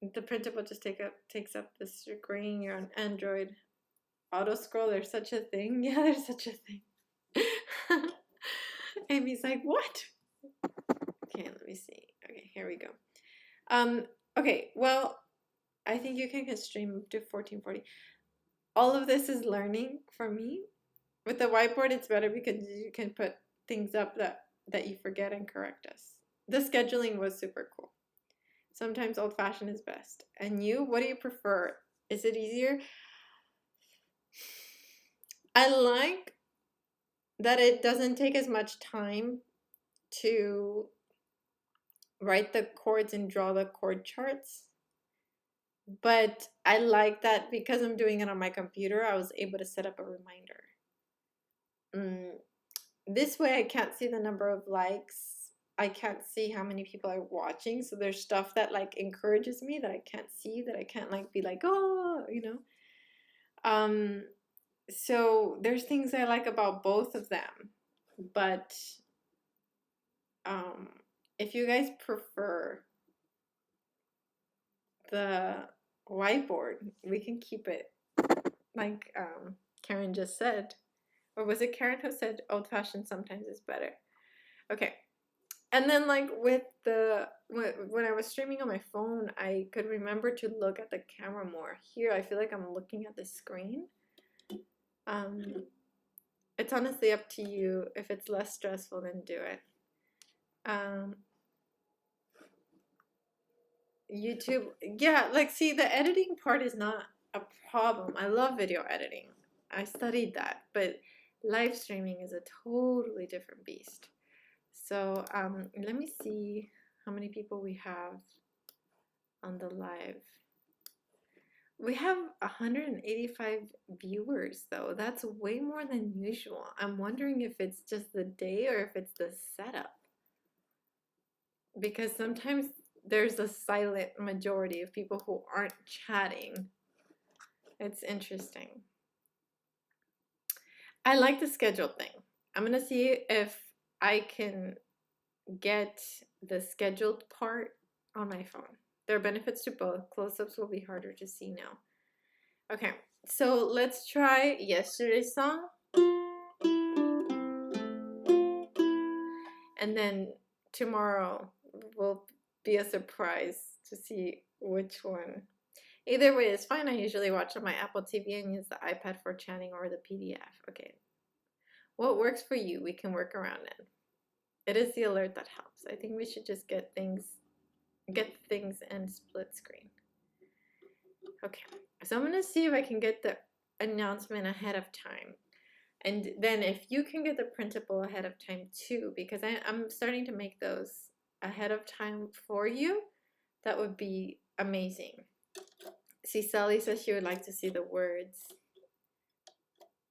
the printable. Just takes up the screen. You're on Android. Auto scroll, there's such a thing. Yeah, there's such a thing. Amy's like, what? Okay, let me see. Okay, here we go. Okay, well, I think you can stream to 1440. All of this is learning for me. With the whiteboard, it's better because you can put things up that you forget and correct us. The scheduling was super cool. Sometimes old-fashioned is best. And you, what do you prefer? Is it easier? I like that it doesn't take as much time to write the chords and draw the chord charts. But I like that because I'm doing it on my computer, I was able to set up a reminder. This way I can't see the number of likes. I can't see how many people are watching, so there's stuff that like encourages me that I can't see, that I can't like be like, oh, you know. So there's things I like about both of them, but if you guys prefer the whiteboard, we can keep it like Karen just said. Or was it Karen who said old-fashioned sometimes is better? Okay. And then like with the when I was streaming on my phone, I could remember to look at the camera more. Here I feel like I'm looking at the screen. It's honestly up to you. If it's less stressful, then do it. YouTube, yeah, like see, the editing part is not a problem. I love video editing. I studied that, but live streaming is a totally different beast. So let me see how many people we have on the live. We have 185 viewers though. That's way more than usual. I'm wondering if it's just the day or if it's the setup. Because sometimes there's a silent majority of people who aren't chatting. It's interesting. I like the schedule thing. I'm gonna see if I can get the scheduled part on my phone. There are benefits to both. Close-ups will be harder to see now. Okay, so let's try yesterday's song. And then tomorrow will be a surprise to see which one. Either way is fine. I usually watch on my Apple TV and use the iPad for chatting or the PDF. Okay. What works for you? We can work around it. It is the alert that helps. I think we should just get things and split screen. Okay. So I'm going to see if I can get the announcement ahead of time. And then if you can get the printable ahead of time too, because I'm starting to make those ahead of time for you, that would be amazing. See, Sally says she would like to see the words.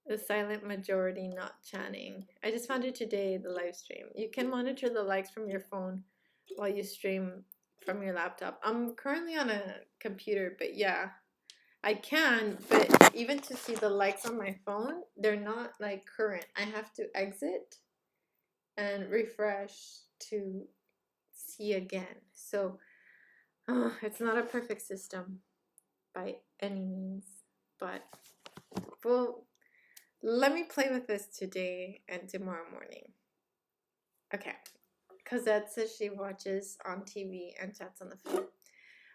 The silent majority not chatting. I just found it today, the live stream. You can monitor the likes from your phone while you stream from your laptop. I'm currently on a computer, but yeah, I can, but even to see the likes on my phone, they're not like current. I have to exit and refresh to see again. So it's not a perfect system by any means, but well, let me play with this today and tomorrow morning. Okay, Cosette says she watches on TV and chats on the phone.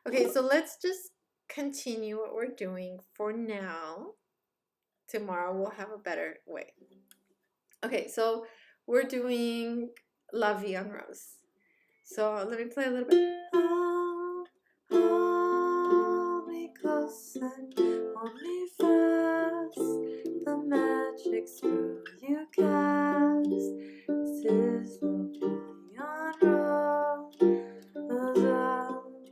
Okay, so let's just continue what we're doing for now. Tomorrow we'll have a better way. Okay, so we're doing La Vie en Rose. So let me play a little bit. Hold me close and hold me fast. The magic spell you cast. This is La Vie en Rose.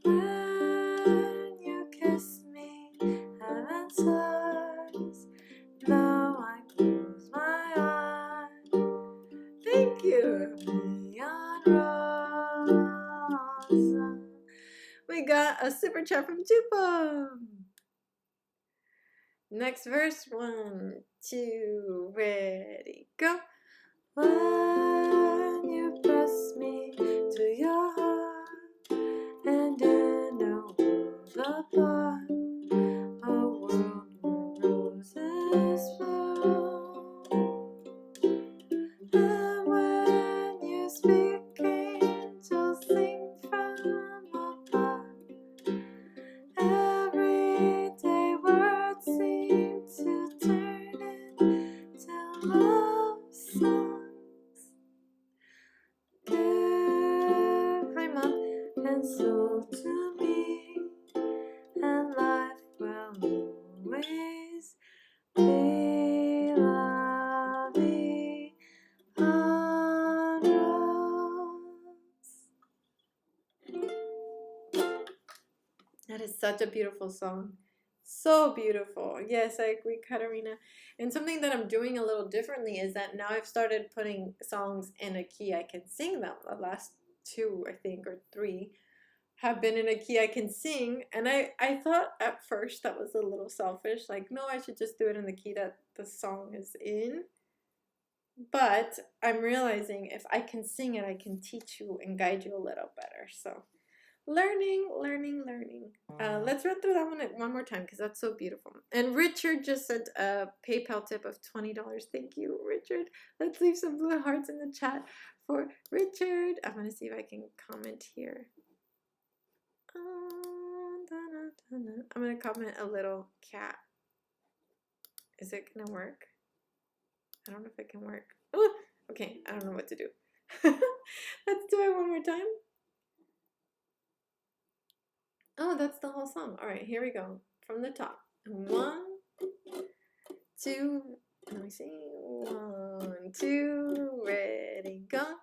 When you kiss me, heaven sighs. Now I close my eyes. Thank you. Rosa. We got a super chat from Tupa. Next verse, 1, 2, ready, go. When you press me to your heart, and in a world apart, a world where roses bloom. And when you speak, angels sing from above. Everyday words seem to turn into love songs. Give, hi Mom, and so to me, and life will always be La Vie en Rose. That is such a beautiful song. So beautiful. Yes, I agree, Katarina. And something that I'm doing a little differently is that now I've started putting songs in a key I can sing them. The last two, I think, or three have been in a key I can sing. And I thought at first that was a little selfish. Like, no, I should just do it in the key that the song is in. But I'm realizing if I can sing it, I can teach you and guide you a little better. So learning, learning, learning. Let's run through that one more time because that's so beautiful. And Richard just sent a PayPal tip of $20. Thank you, Richard. Let's leave some blue hearts in the chat for Richard. I'm going to see if I can comment here. I'm going to comment a little cat. Is it going to work? I don't know if it can work. Oh, okay, I don't know what to do. Let's do it one more time. Oh, that's the whole song. All right, here we go. From the top. 1, 2, let me see. 1, 2, ready, go.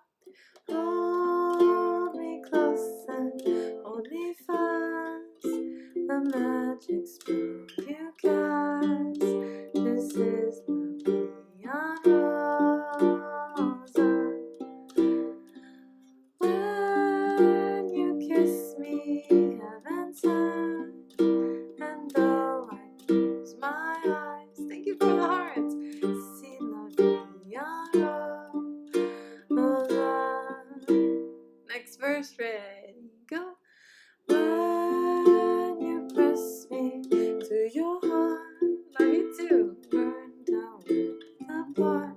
Hold me close and hold me fast. The magic spell you cast. This is the beyond rosa. When you kiss me, heaven sent. And though I close my eyes, thank you for the hearts. See la beyond rosa. Next verse, ready, go. When you press me to your heart, love you too. Burn down with the part.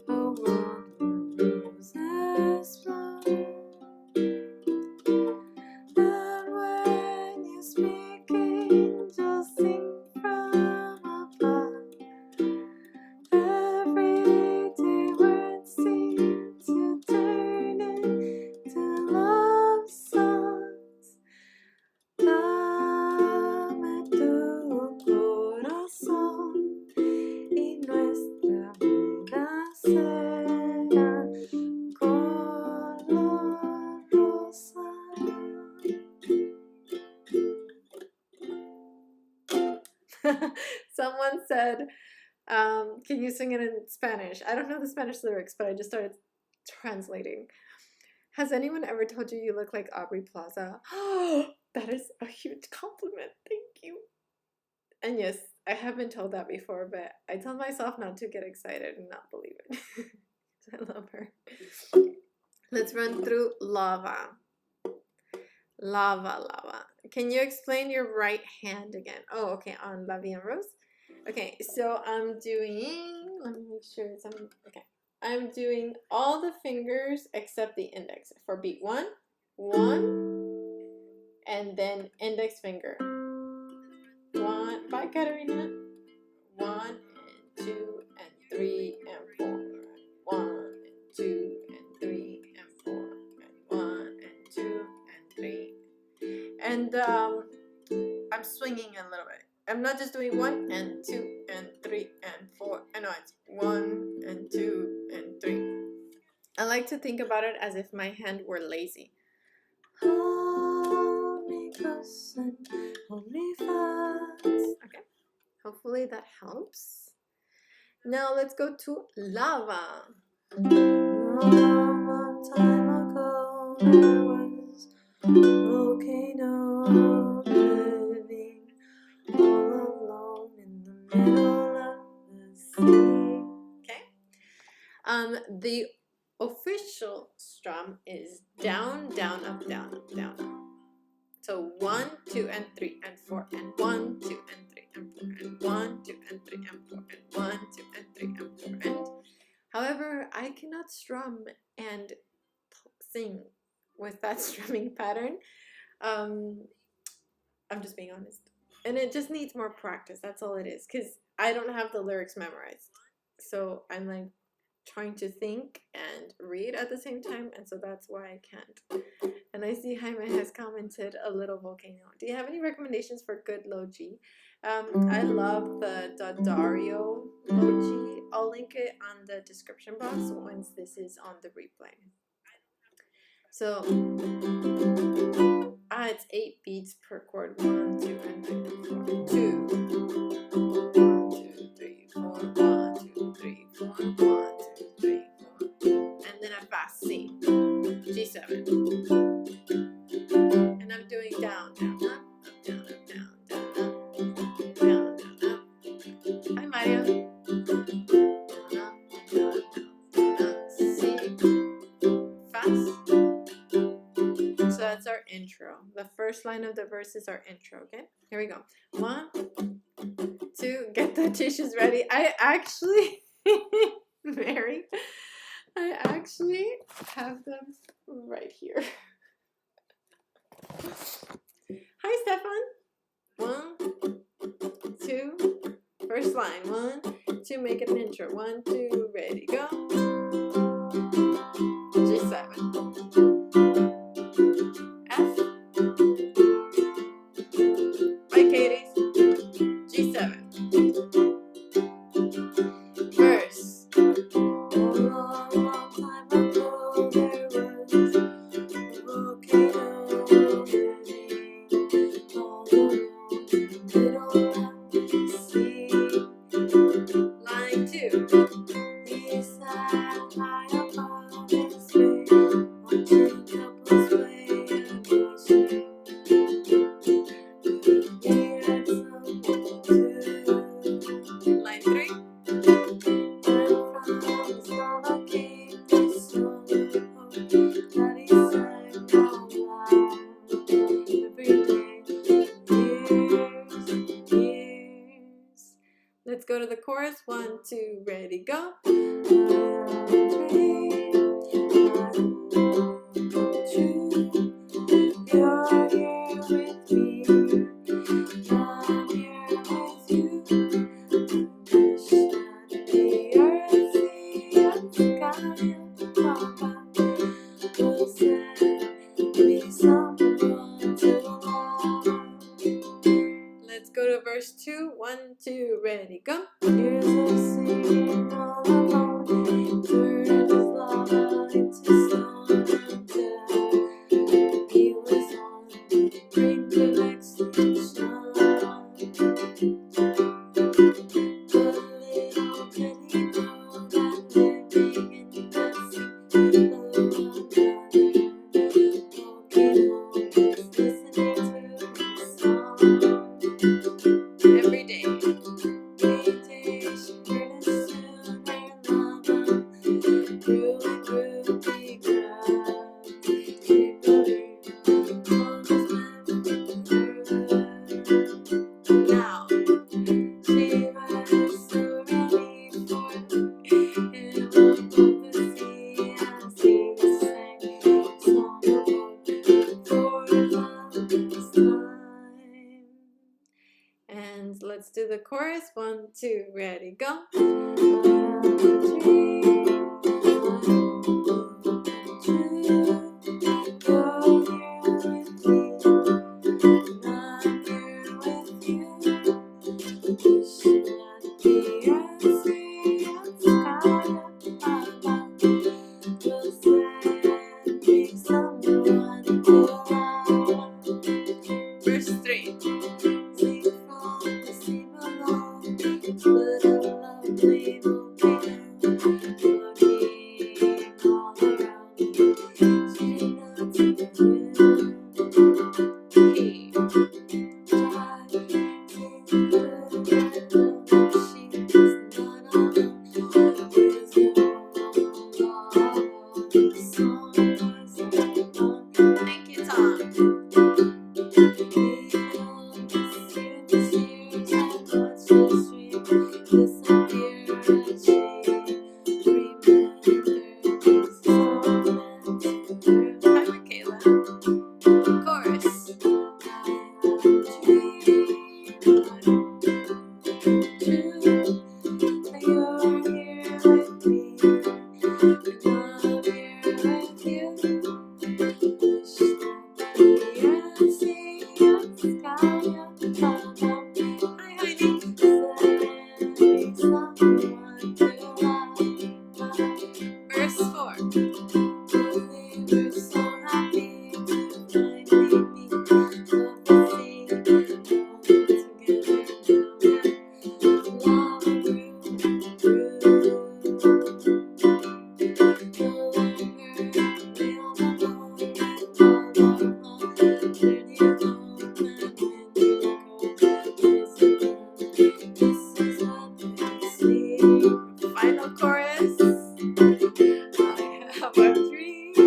A world where roses blow. And when you speak, angels sing from above. Everyday words seem to turn into love songs. Dame tu corazón y nuestra vida será color rosa. Someone said, can you sing it in Spanish? I don't know the Spanish lyrics, but I just started translating. Has anyone ever told you you look like Aubrey Plaza? That is a huge compliment. Thank you. And yes, I have been told that before, but I tell myself not to get excited and not believe it. I love her. Let's run through lava. Lava, lava. Can you explain your right hand again? Oh, okay, on La Vie en Rose. Okay, so I'm doing, let me make sure it's, okay. I'm doing all the fingers except the index. For beat 1, 1, and then index finger. 1, bye Katarina. 1 and 2 and 3 and 4. 1 and 2 and 3 and 4. And 1 and 2 and 3. And I'm swinging a little bit. I'm not just doing 1 and 2 and 3 and 4. I know it's 1 and 2 and 3. I like to think about it as if my hand were lazy. Hold me close and hold me fast. Okay, hopefully that helps. Now let's go to lava. Long time ago there was a volcano living all alone in the middle of the sea. Okay. The official strum is down, down, up, down, up, down, up. So 1, 2, and 3, and 4, and 1, 2, and 3, and 4, and 1, 2, and 3, and 4, and 1, 2, and 3, and 4, and. However, I cannot strum and sing with that strumming pattern. I'm just being honest. And it just needs more practice. That's all it is. Because I don't have the lyrics memorized. So I'm like trying to think and read at the same time. And so that's why I can't. And I see Jaime has commented a little volcano. Do you have any recommendations for good low G? I love the Daddario low G. I'll link it on the description box once this is on the replay. So it's 8 beats per chord. 1, 2, and 3, 4. 2, 1, 2, 3, 4. 1, 2, 3, 4. 1, 2, 3, 4. And then a fast C, G7. And I'm doing down, down, up, down, up, down, down, up, down, down, up. Hi, Mario. Down, down, down, C, fast. So that's our intro. The first line of the verse is our intro, okay? Here we go. 1, 2, get the tissues ready. I actually, Mary, I actually have them right here. Hi, Stefan. 1, 2, first line. 1, 2, make it an intro. 1, 2, ready, go. G7. F. Bye, Katie. G7. Verse. A long, long time ago there was a volcano burning all along the middle of the sea. Line 2. He sat high above his space, watching couples play animation. He had someone to. Line 3. And from his mama came this song of hope that he sang out loud every day for years. Let's go to the chorus. 1, 2, ready, go. You're here with me. I'm here with you. I wish that the earth, sea, and sky will send me someone to love. Let's go to verse 2. 1, 2, ready, go. Years of singing all alone turned his lava into stone until he was on the brink of extinction. But little did he know that living in the sea below another volcano was listening to his song. Every day, she heard his tune, her lava grew and grew because he believed all his men were. Now, she was so ready for him above the sea as he sang song of hope for last time. And let's do the chorus. 1, 2, ready, go. Verse 3. Sing from the sea below, but a lovely but three. I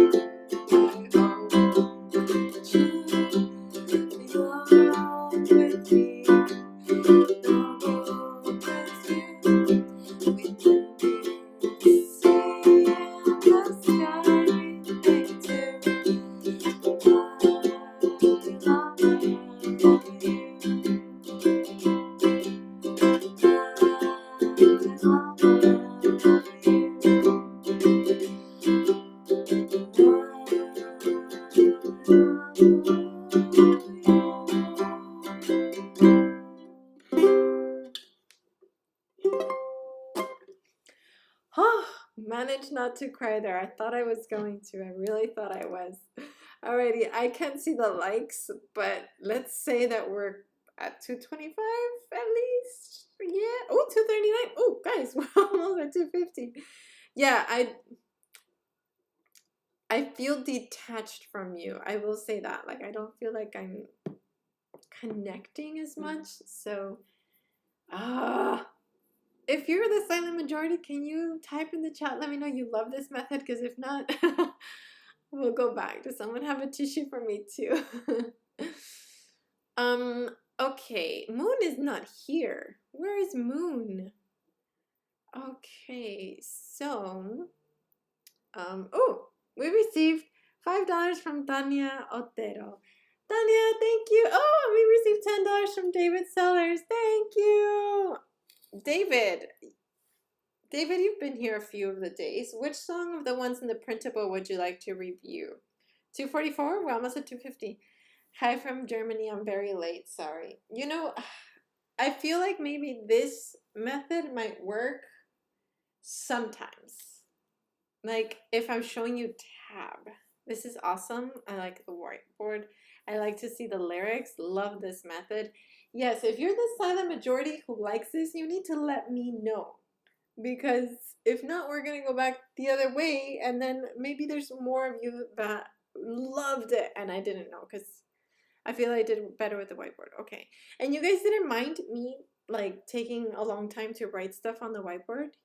hope you're all with me. Double with you. We can be sea and the sky. We think too. I love Oh, managed not to cry there. I thought I was going to. I really thought I was. Alrighty, I can't see the likes, but let's say that we're at 225 at least. Yeah. Oh, 239. Oh, guys, we're almost at 250. Yeah, I feel detached from you. I will say that. Like, I don't feel like I'm connecting as much. So, if you're the silent majority, can you type in the chat? Let me know you love this method, because if not, we'll go back. Does someone have a tissue for me too? Okay, Moon is not here. Where is Moon? Okay, so, oh, we received $5 from Tanya Otero. Tanya, thank you. Oh, we received $10 from David Sellers. Thank you. David, you've been here a few of the days. Which song of the ones in the printable would you like to review? 244? We're almost at 250. Hi from Germany. I'm very late. Sorry. You know, I feel like maybe this method might work sometimes. Like if I'm showing you tab. This is awesome. I like the whiteboard. I like to see the lyrics. Love this method. Yes, if you're the silent majority who likes this, you need to let me know. Because if not, we're going to go back the other way, and then maybe there's more of you that loved it and I didn't know, because I feel I did better with the whiteboard. Okay. And you guys didn't mind me like taking a long time to write stuff on the whiteboard?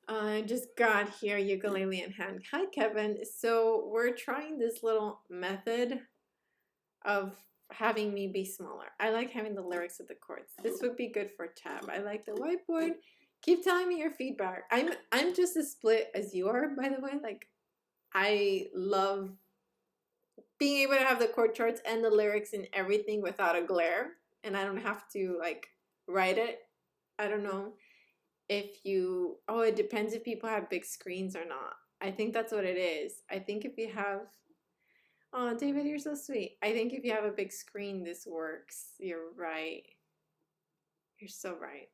I just got here, ukulele in hand. Hi, Kevin. So we're trying this little method of having me be smaller. I like having the lyrics of the chords. This would be good for tab. I like the whiteboard. Keep telling me your feedback. I'm just as split as you are, by the way. Like, I love being able to have the chord charts and the lyrics and everything without a glare, and I don't have to like write it. I don't know if you, oh, it depends if people have big screens or not. I think that's what it is. I think if you have, oh, David, you're so sweet. I think if you have a big screen, this works. You're right. You're so right.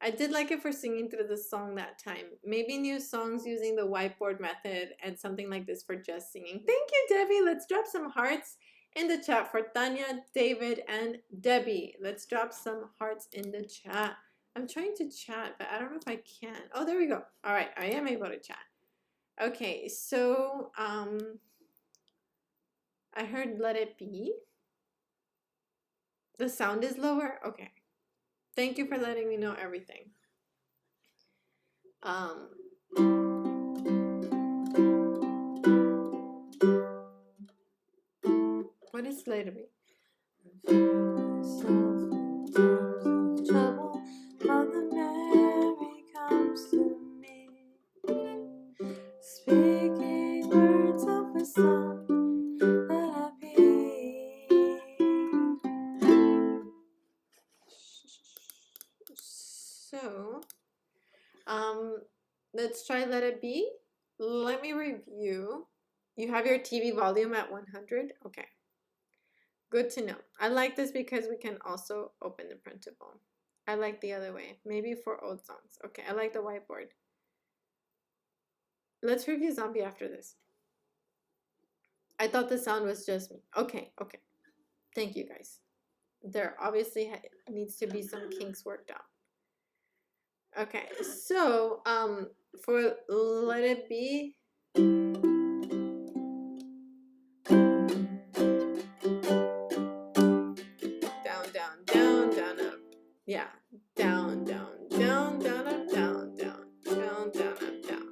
I did like it for singing through the song that time. Maybe new songs using the whiteboard method and something like this for just singing. Thank you, Debbie. Let's drop some hearts in the chat for Tanya, David, and Debbie. Let's drop some hearts in the chat. I'm trying to chat, but I don't know if I can. Oh, there we go. All right, I am able to chat. Okay, so I heard Let It Be. The sound is lower? Okay. Thank you for letting me know everything. What is Let It Be? Trouble, Mother Mary comes to me, speaking words of wisdom, let it be. So, let's try Let It Be. Let me review. You have your TV volume at 100? Okay. Good to know. I like this because we can also open the printable. I like the other way. Maybe for old songs. Okay, I like the whiteboard. Let's review Zombie after this. I thought the sound was just me. Okay, okay. Thank you, guys. There obviously needs to be some kinks worked out. Okay, so for Let It Be, down, down, down, down, up. Yeah, down, down, down, down, up, down, down, down, down, up, down.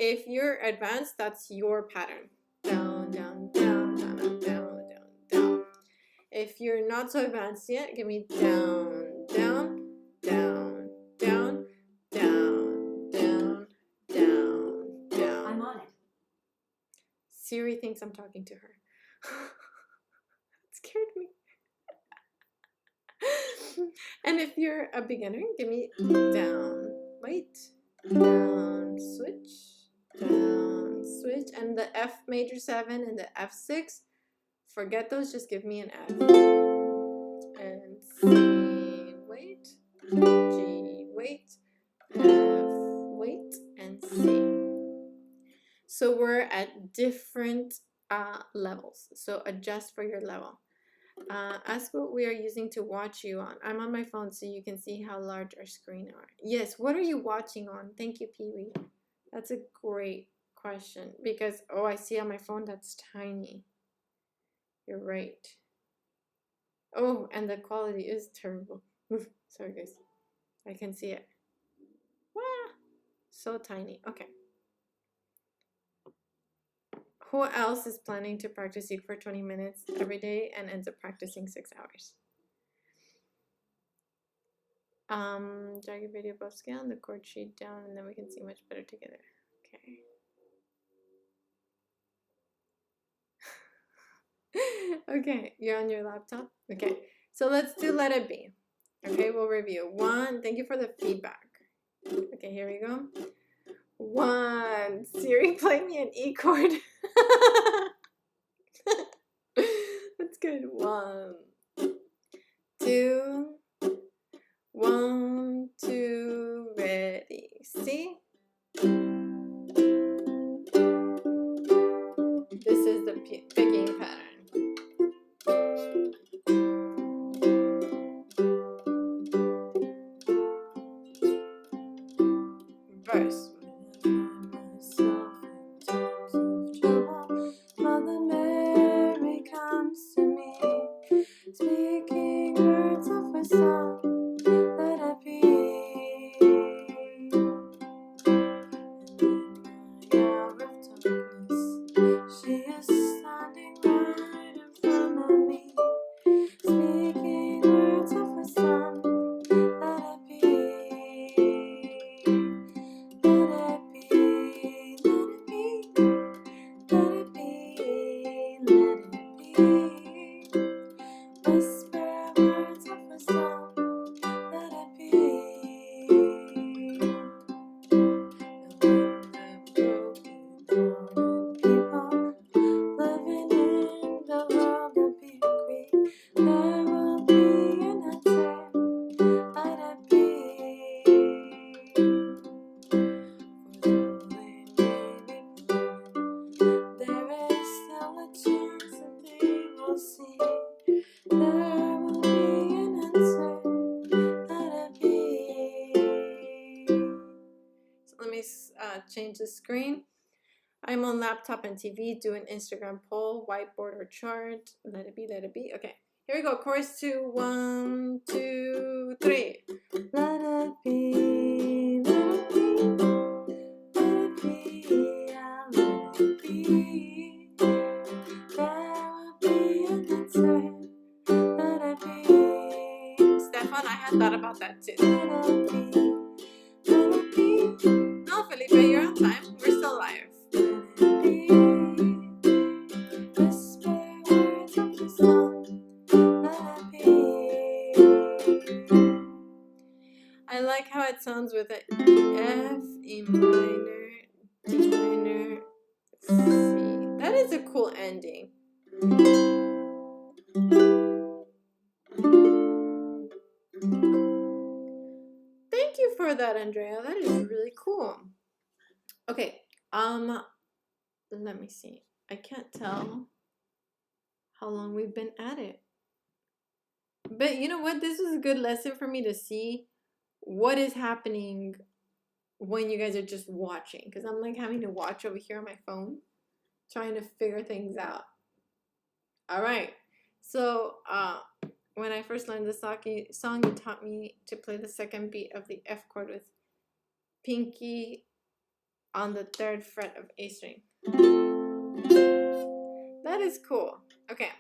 If you're advanced, that's your pattern. Down, down, down, down, down, down, down. If you're not so advanced yet, give me down, down, down, down, down, down, down, down. I'm on it. Siri thinks I'm talking to her. It scared me. And if you're a beginner, give me down, wait, down, switch, and the F major 7 and the F6, forget those, just give me an F. And C, wait, G, wait, F, wait, and C. So we're at different levels, so adjust for your level. Ask what we are using to watch you on. I'm on my phone so you can see how large our screen are. Yes, what are you watching on? Thank you, Pee-wee. That's a great question because, oh, I see on my phone that's tiny. You're right. Oh, and the quality is terrible. Sorry, guys. I can see it. Wow, so tiny. Okay. Who else is planning to practice uke for 20 minutes every day and ends up practicing 6 hours? Drag your video above scale and the chord sheet down, and then we can see much better together. Okay. Okay, you're on your laptop? Okay, so let's do Let It Be. Okay, we'll review. 1, thank you for the feedback. Okay, here we go. 1, Siri, play me an E chord. That's good. 1, 2, 1, 2, ready. See? This is the picking pattern. Verse. Mother Mary comes to me, speaking words of wisdom, let it be. And in my hour of darkness, she is standing right in front of me, speaking words of wisdom, let it be. Let it be, let it be, let it be, let it be. Whisper words of wisdom, let it be. And when the broken-hearted people living in the world appear great, there will be an answer, let it be. For though they may be broken, there is still a chance that they will see. There will be an answer, let it be. So let me change the screen. I'm on laptop and TV, do an Instagram poll, whiteboard or chart. Let it be, let it be. Okay, here we go. Chorus 2, 1, 2, 3. Let it be, let it be, let it be, yeah, let it be. There will be an answer, let it be. Stefan, I had thought about that too. Let it be, let it be. No, Felipe, you're on time. We're still live. Let it be. Whisper words of wisdom, let it be. I like how it sounds with it. F, E minor, D minor, C. That is a cool ending. Thank you for that, Andrea. That is really cool. Okay, let me see. I can't tell how long we've been at it. But you know what? This was a good lesson for me to see what is happening when you guys are just watching. Because I'm like having to watch over here on my phone, trying to figure things out. All right. So when I first learned the song, you taught me to play the second beat of the F chord with pinky on the 3rd fret of A string. That is cool. Okay,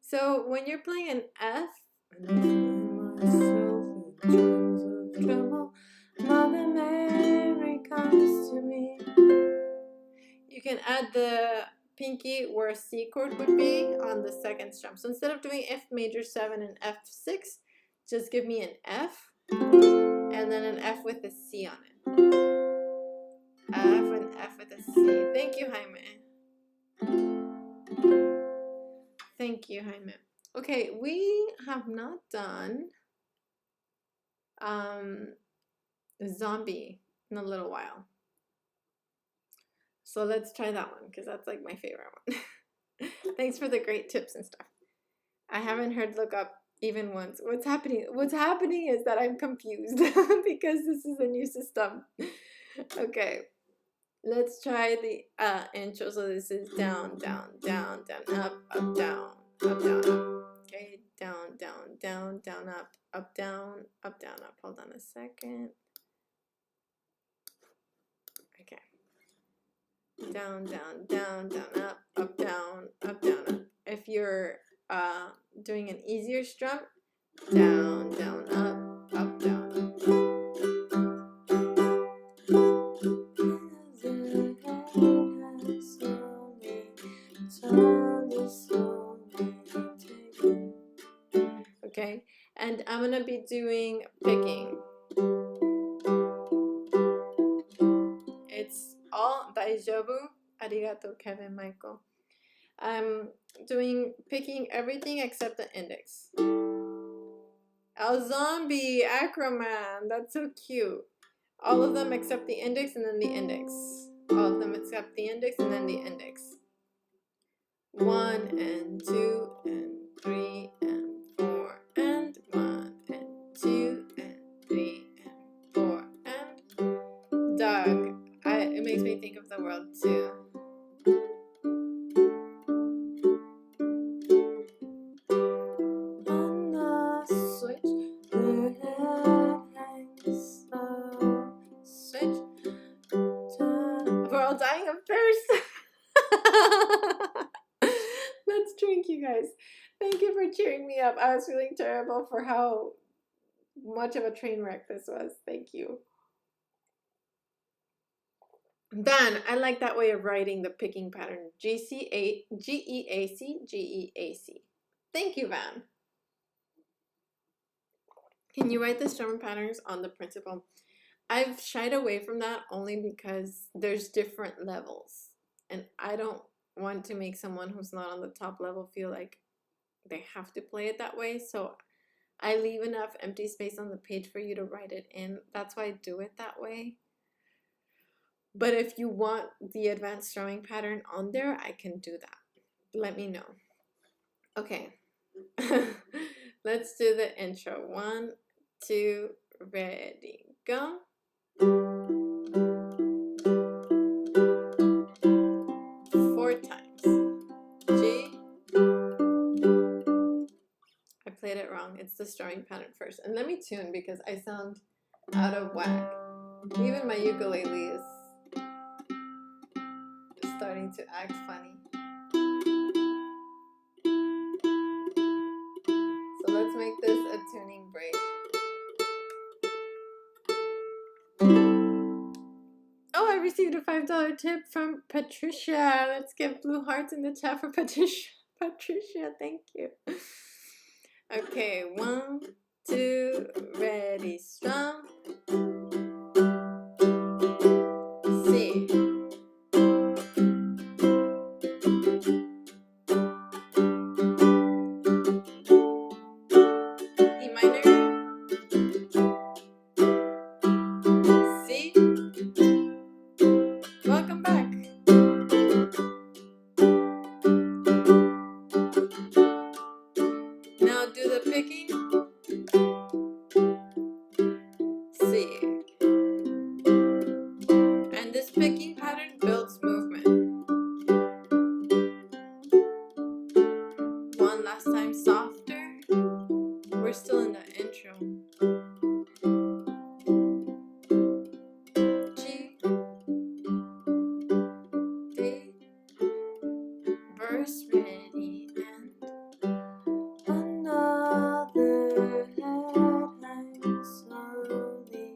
so when you're playing an F, Mother Mary comes to me. You can add the pinky where a C chord would be on the 2nd strum. So instead of doing F major 7 and F6, just give me an F and then an F with a C on it. F and F with a C. Thank you, Jaime. Thank you, Jaime. Okay, we have not done Zombie in a little while. So let's try that one because that's like my favorite one. Thanks for the great tips and stuff. I haven't heard Look Up even once. What's happening? What's happening is that I'm confused because this is a new system. Okay, let's try the intro. So this is down, down, down, down, up, up, down, up, down, up. Okay, down, down, down, down, up, down, up, down, up. Hold on a second. Okay. Down, down, down, down, up, down, up, down, up. If you're doing an easier strum, down, down, up, down, up. Okay, and I'm gonna be doing picking. It's all daijoubu. Arigato, Kevin Michael. I'm picking everything except the index. El Zombie, Acroman, that's so cute. All of them except the index and then the index. All of them except the index and then the index. 1 and 2 and 3 and 4 and 1 and 2 and 3 and 4 and Doug. It makes me think of the world too. Switch. We're all dying of thirst. Let's drink, you guys. Thank you for cheering me up. I was feeling terrible for how much of a train wreck this was. Thank you. Van, I like that way of writing the picking pattern. G-E-A-C, G-E-A-C. Thank you, Van. Can you write the strumming patterns on the Printable? I've shied away from that only because there's different levels. And I don't want to make someone who's not on the top level feel like they have to play it that way. So I leave enough empty space on the page for you to write it in. That's why I do it that way. But if you want the advanced strumming pattern on there, I can do that. Let me know. Okay. Let's do the intro. 1, 2, ready, go. 4 times. G. I played it wrong. It's the strumming pattern first. And let me tune because I sound out of whack. Even my ukulele is starting to act funny. So let's make this a tuning break. Oh, I received a $5 tip from Patricia. Let's give blue hearts in the chat for Patricia. Patricia, thank you. Okay, 1, 2, ready, strum. C. E minor. C. Welcome back. Now do the picking. C. And this picking pattern builds movement. One last time softer. We're still in the intro. G. chorus, ready, and another head hangs slowly,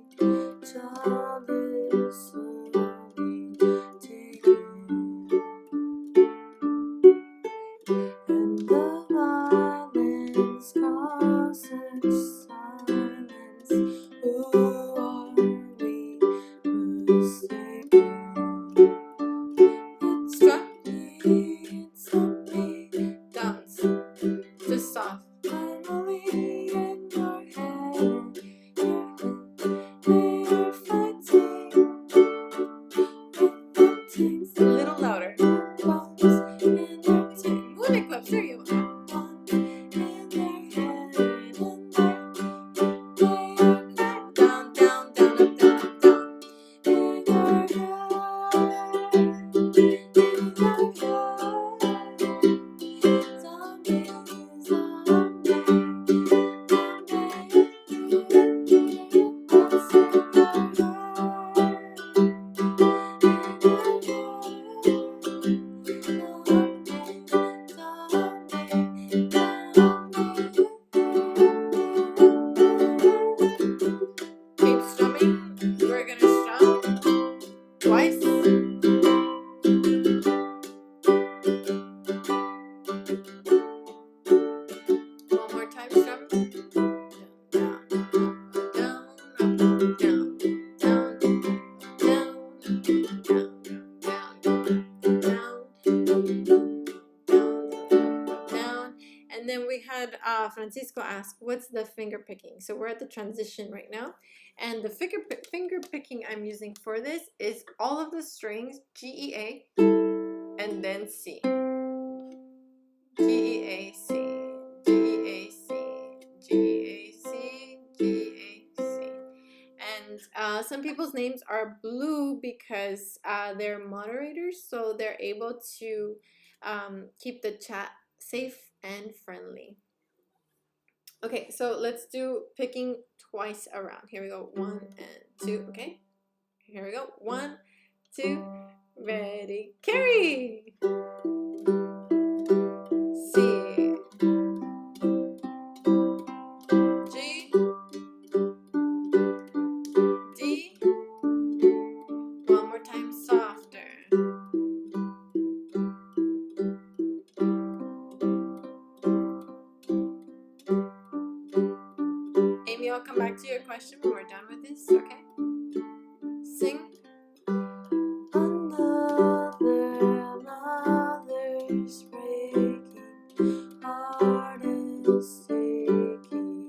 job is slowly taken, and the violence causes silence. Who are we mistaken? It's me, dance, just soft. finally in your head, they're fighting with the ticks, A little louder. bones in their teeth, Move it, Clips. There you go. one in their head, and they are cracked Down, down, down, up, down, up, down. in your head, Zombie, zombie, Keep strumming. We're gonna strum twice. One more time, strum. Down, down, up, down, down, down, down, down. And then we had Francisco ask, what's the finger picking? So we're at the transition right now. And the finger picking I'm using for this is all of the strings, G, E, A, and then C. G, E, A, C, G, E, A, C, G, E, A, C, G, E, A, C. And some people's names are blue because they're moderators, so they're able to keep the chat safe and friendly. Okay, so let's do picking twice around. Here we go, 1 and 2, okay? Here we go, 1, 2, ready, carry! C, G, D, one more time softer. Amy, I'll come back to your question when we're done with this, okay? Sing. Another's breaking, heart is taking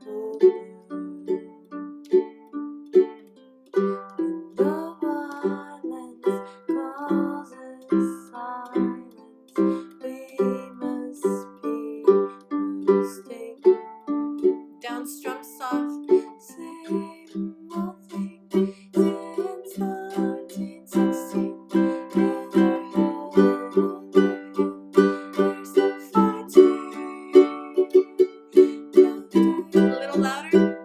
over, and the violence causes silence. We must be mistaken. Down, strum soft. Same old thing since 1916. In their head, there's no fighting. A little louder.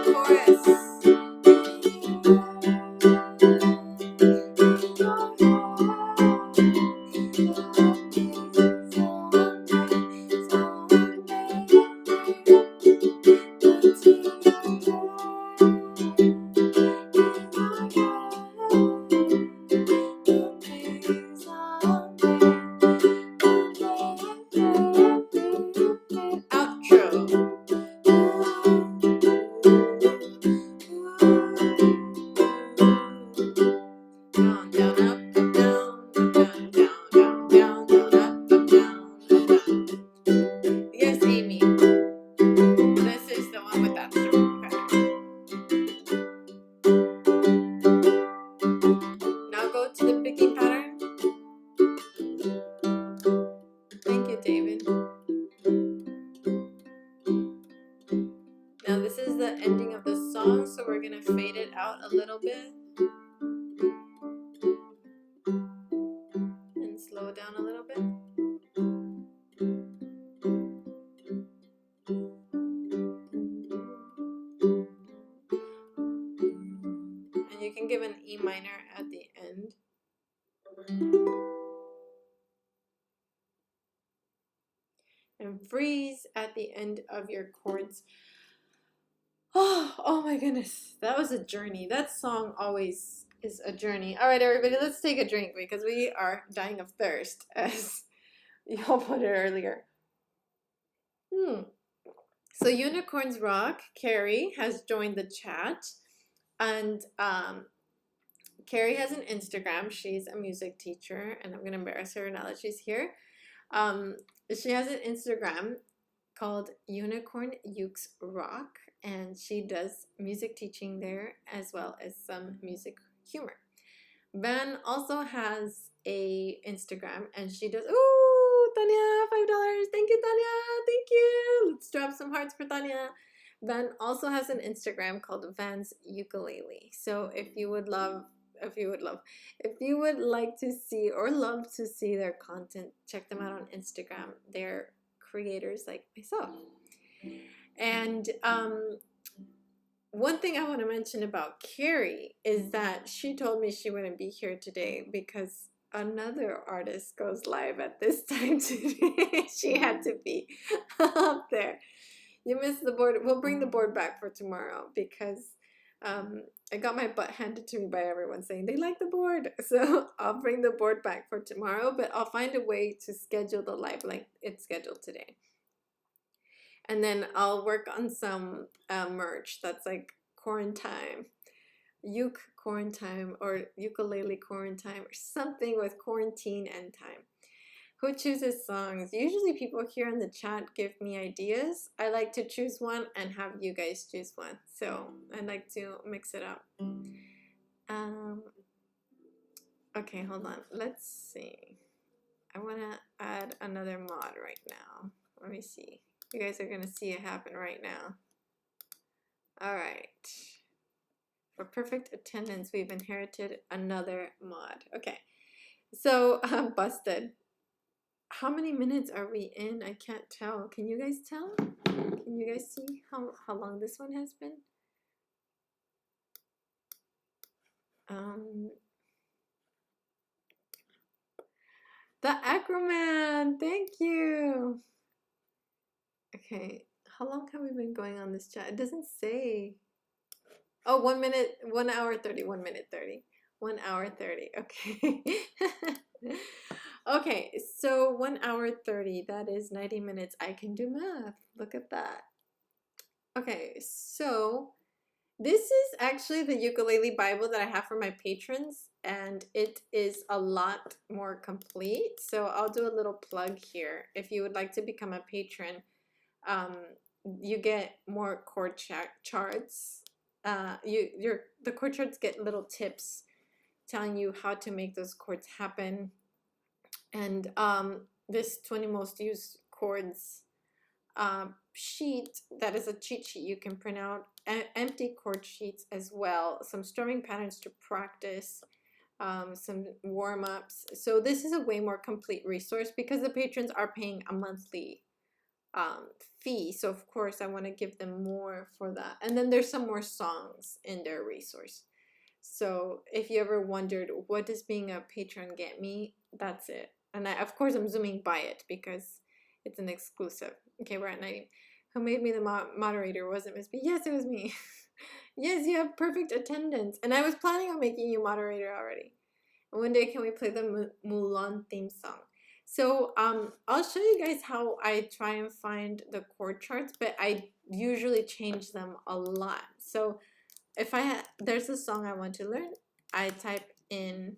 Chorus. Outro. Down, down, up, up, down, down, down, down, down, up, up, down, up, down. Yes, Amy. This is the one with that strumming pattern. Now go to the picking pattern. Thank you, David. Now this is the ending of the song, so we're gonna fade it out a little bit and slow down a little bit. you can give an E minor at the end. And freeze at the end of your chords. Oh my goodness. That was a journey. That song always is a journey. All right, everybody, let's take a drink because we are dying of thirst, as y'all put it earlier. So Unicorns Rock, Carrie has joined the chat. And Carrie has an Instagram. She's a music teacher, and I'm going to embarrass her now that she's here. She has an Instagram called Unicorn Ukes Rock, and she does music teaching there as well as some music humor. Van also has a Instagram, and she does, ooh, Tanya, $5. Thank you, Tanya. Thank you. Let's drop some hearts for Tanya. Van also has an Instagram called Van's Ukulele. So if you would like to see or love to see their content, check them out on Instagram. They're creators like myself. And one thing I want to mention about Carrie is that she told me she wouldn't be here today because another artist goes live at this time today. She had to be up there. You missed the board. We'll bring the board back for tomorrow because I got my butt handed to me by everyone saying they like the board. So I'll bring the board back for tomorrow, but I'll find a way to schedule the live like it's scheduled today. And then I'll work on some merch that's like quarantine, quarantine, or ukulele quarantine, or something with quarantine and time. Who chooses songs? Usually people here in the chat give me ideas. I like to choose one and have you guys choose one. So I like to mix it up. Okay, hold on. Let's see. I want to add another mod right now. Let me see. You guys are going to see it happen right now. All right. For perfect attendance, we've inherited another mod. Okay. So I'm busted. How many minutes are we in? I can't tell. Can you guys tell? Can you guys see how long this one has been? The Acroman, thank you. Okay, how long have we been going on this chat? It doesn't say. Oh, 1 minute, 1 hour 30, 1 minute 30, 1 hour 30. Okay. Okay, so 1 hour 30, that is 90 minutes. I can do math. Look at that. Okay, so this is actually the ukulele Bible that I have for my patrons, and it is a lot more complete. So I'll do a little plug here. If you would like to become a patron, you get more chord charts. The chord charts get little tips telling you how to make those chords happen. And this 20 most used chords sheet, that is a cheat sheet you can print out, empty chord sheets as well, some strumming patterns to practice, some warm-ups. So this is a way more complete resource because the patrons are paying a monthly fee, so of course I want to give them more for that. And then there's some more songs in their resource. So if you ever wondered what does being a patron get me, that's it. And of course I'm zooming by it because it's an exclusive. Okay, we're at 90. Who made me the moderator? Was it Miss B? Yes, it was me. Yes, you have perfect attendance. And I was planning on making you moderator already. And one day can we play the Mulan theme song? So I'll show you guys how I try and find the chord charts, but I usually change them a lot. So if there's a song I want to learn, I type in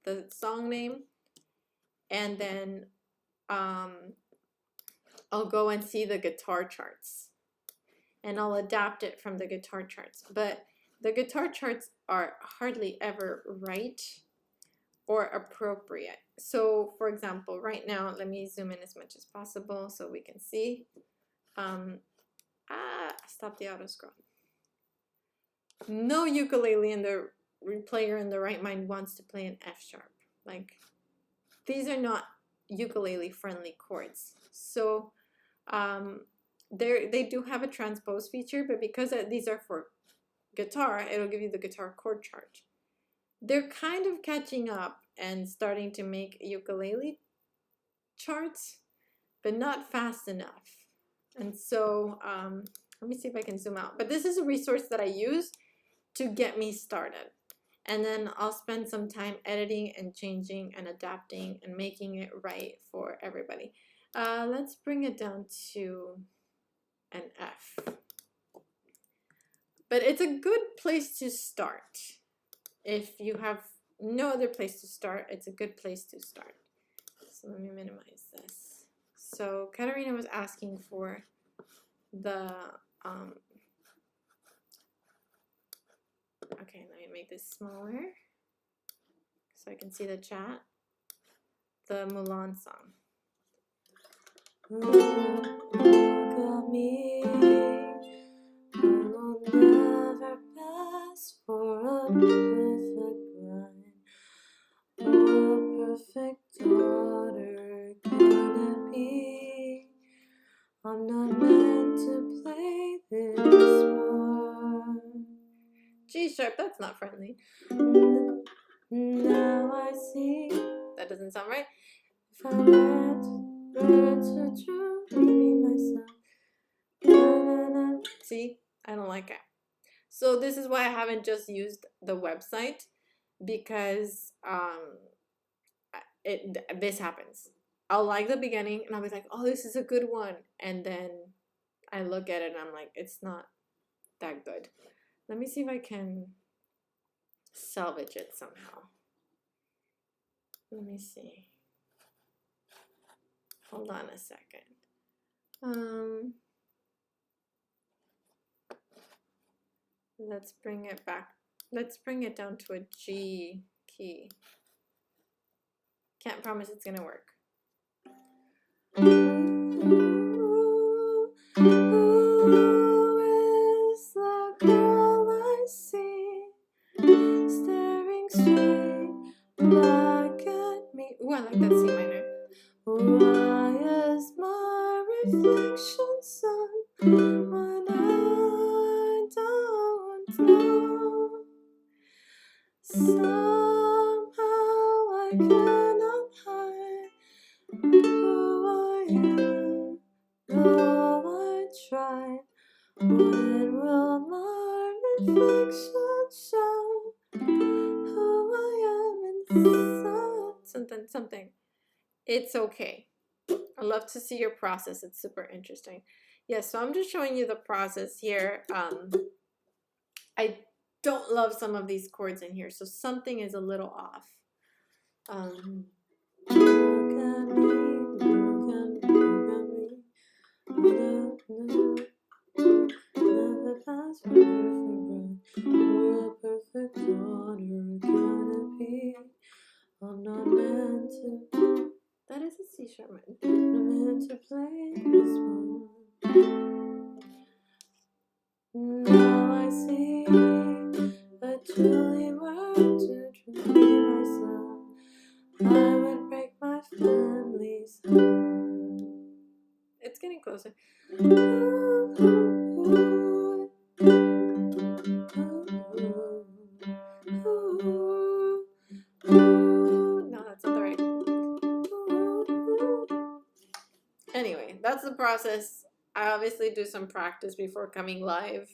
the song name, and then I'll go and see the guitar charts, and I'll adapt it from the guitar charts. But the guitar charts are hardly ever right or appropriate. So for example, right now, let me zoom in as much as possible so we can see. Stop the auto scroll. No ukulele in the player in the right mind wants to play an F sharp. Like, these are not ukulele friendly chords. So they do have a transpose feature, but because these are for guitar, it'll give you the guitar chord chart. They're kind of catching up and starting to make ukulele charts, but not fast enough. And so let me see if I can zoom out. But this is a resource that I use to get me started. And then I'll spend some time editing and changing and adapting and making it right for everybody. Let's bring it down to an F. But it's a good place to start. If you have no other place to start, it's a good place to start. So let me minimize this. So Katarina was asking for the, okay, let me make this smaller so I can see the chat. The Mulan song. Look at me, I will never pass for a perfect bride or a perfect daughter. Can it be? I'm not meant to play this part. G sharp, that's not friendly. Now I see. That doesn't sound right. If I were to truly be myself. Na, na, na. See, I don't like it. So this is why I haven't just used the website, because this happens. I'll like the beginning and I'll be like, oh, this is a good one. And then I look at it and I'm like, it's not that good. Let me see if I can salvage it somehow. Let me see. Hold on a second. Let's bring it back. Let's bring it down to a G key. Can't promise it's gonna work. Who is the girl I see staring straight back at me? Ooh, I like that C minor. Why is my reflection sun when I don't know? Somehow I cannot hide who I am, though I try. When will my reflection show who I am inside? Something. It's okay. I love to see your process. It's super interesting. Yes, so I'm just showing you the process here. I don't love some of these chords in here, so something is a little off. Look at me, look at me. Never pass for perfect bride or a perfect daughter. Can it be? I'm not meant to. That is a C sharp minor. I'm meant to play this one. Now I see, but truly were to truly be myself, I would break my family's heart. It's getting closer. Ooh, ooh, ooh, ooh, No, that's not the right. Anyway, that's the process. I obviously do some practice before coming live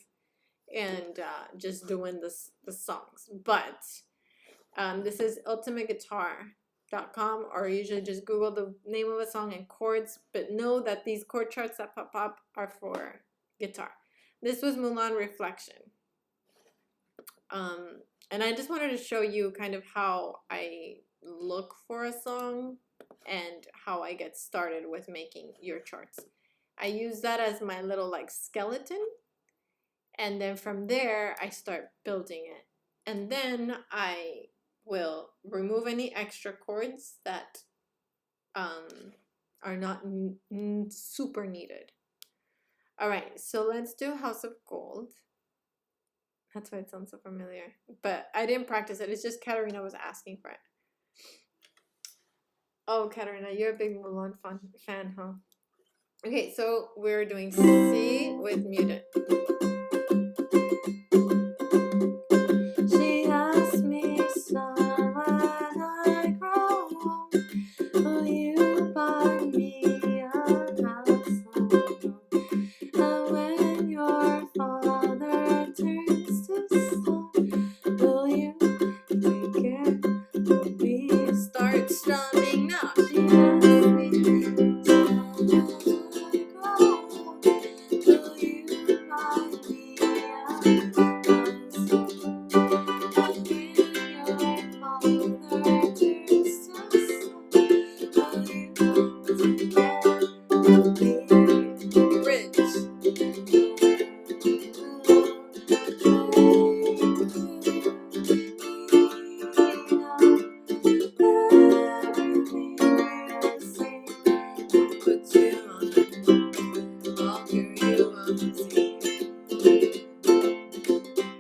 and just doing the songs. But this is ultimateguitar.com, or usually just Google the name of a song and chords. But know that these chord charts that pop up are for guitar. This was Mulan Reflection. And I just wanted to show you kind of how I look for a song and how I get started with making your charts. I use that as my little like skeleton, and then from there I start building it. And then I will remove any extra chords that are not super needed. All right, so let's do House of Gold. That's why it sounds so familiar. But I didn't practice it. It's just Katarina was asking for it. Oh, Katarina, you're a big Mulan fan, huh? Okay, so we're doing C with muted.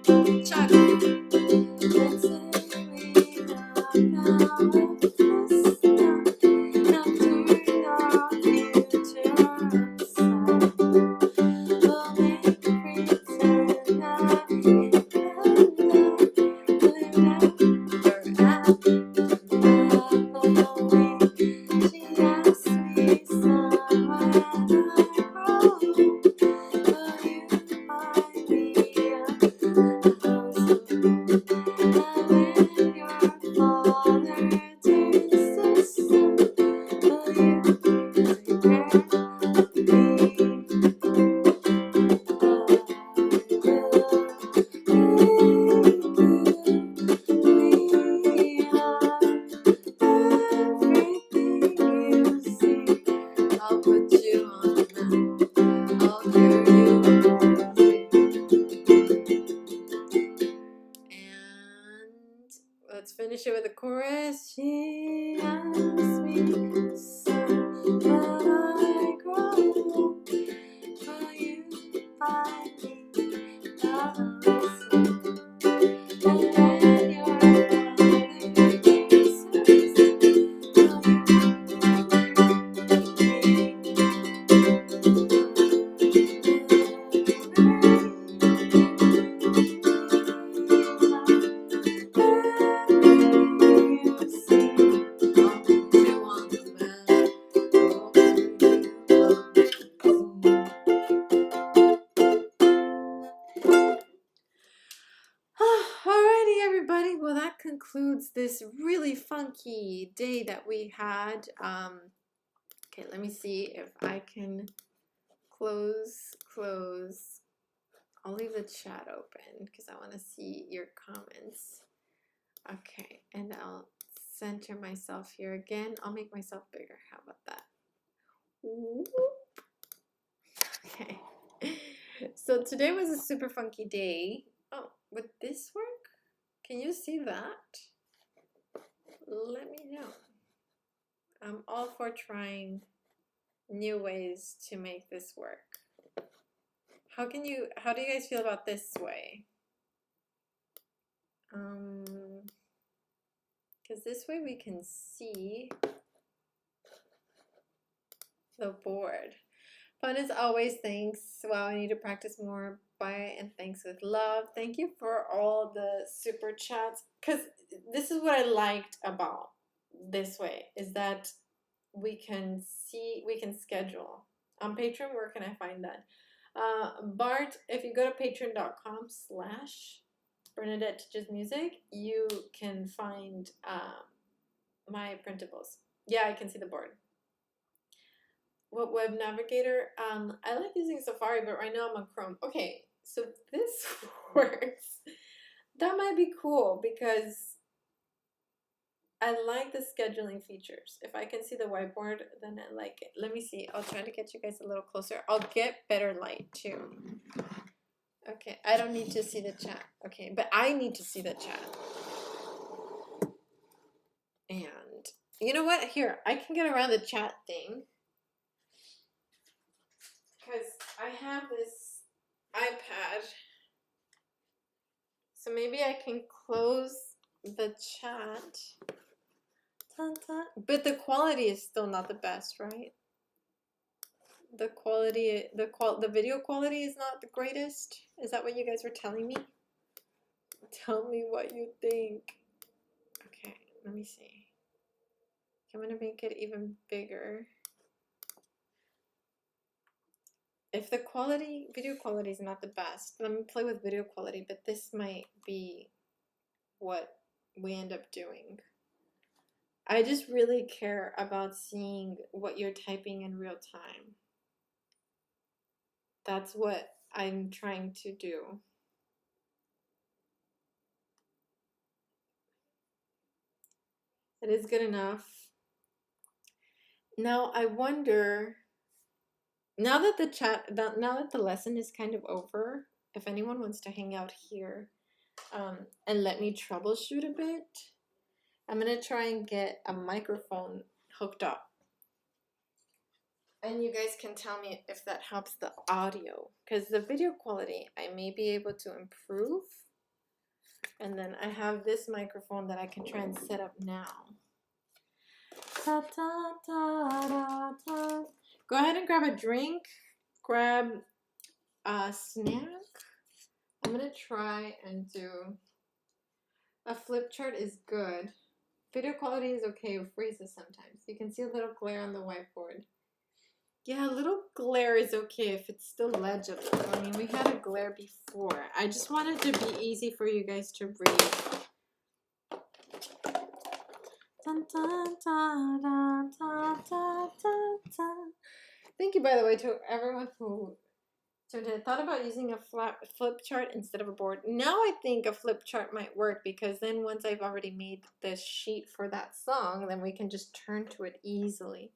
Chuck. Let's say we love now with this stuff. Now turn our future upside. We'll make pretend that it happened. She asked me somewhere I grow. Will you find me a house? And when your father turns to stone, will you take care of me? I'll put you on the map. I'll hear you and let's finish it with the chorus. She asked me, son, when I grow up, will you find me a house? And when your father kisses, will you Alrighty, everybody. Well, that concludes this really funky day that we had. Okay, let me see if I can close. I'll leave the chat open because I want to see your comments. Okay, and I'll center myself here again. I'll make myself bigger. How about that? Whoop. Okay. So today was a super funky day. Oh, would this work? Can you see that? Let me know. I'm all for trying new ways to make this work. How do you guys feel about this way? Because this way we can see the board. Fun as always. Thanks. Wow, I need to practice more. Bye and thanks with love. Thank you for all the super chats. Because this is what I liked about this way is that we can schedule. On Patron, where can I find that? Bart, if you go to patreon.com/Bernadette Teaches Music, you can find my printables. Yeah, I can see the board. What web navigator? I like using Safari, but right now I'm on Chrome. Okay, so this works. That might be cool because I like the scheduling features. If I can see the whiteboard, then I like it. Let me see. I'll try to get you guys a little closer. I'll get better light too. Okay, I don't need to see the chat. Okay, but I need to see the chat. And you know what? Here, I can get around the chat thing. Because I have this iPad. So maybe I can close the chat. But the quality is still not the best, right? The quality, the video quality is not the greatest. Is that what you guys were telling me? Tell me what you think. Okay, let me see. I'm gonna make it even bigger. If the video quality is not the best, let me play with video quality, but this might be what we end up doing. I just really care about seeing what you're typing in real time. That's what I'm trying to do. It is good enough. Now I wonder, now that the lesson is kind of over, if anyone wants to hang out here and let me troubleshoot a bit, I'm gonna try and get a microphone hooked up. And you guys can tell me if that helps the audio, because the video quality I may be able to improve, And then I have this microphone that I can try and set up now. Ta, ta, ta, ta, ta. Go ahead and grab a drink, grab a snack. I'm gonna try and do a flip chart is good. Video quality is okay, it freezes sometimes. You can see a little glare on the whiteboard. Yeah, a little glare is okay if it's still legible. I mean, we had a glare before. I just wanted to be easy for you guys to read. Dun, dun, dun, dun, dun, dun, dun, dun. Thank you, by the way, to everyone who thought about using a flip chart instead of a board. Now I think a flip chart might work because then once I've already made the sheet for that song, then we can just turn to it easily.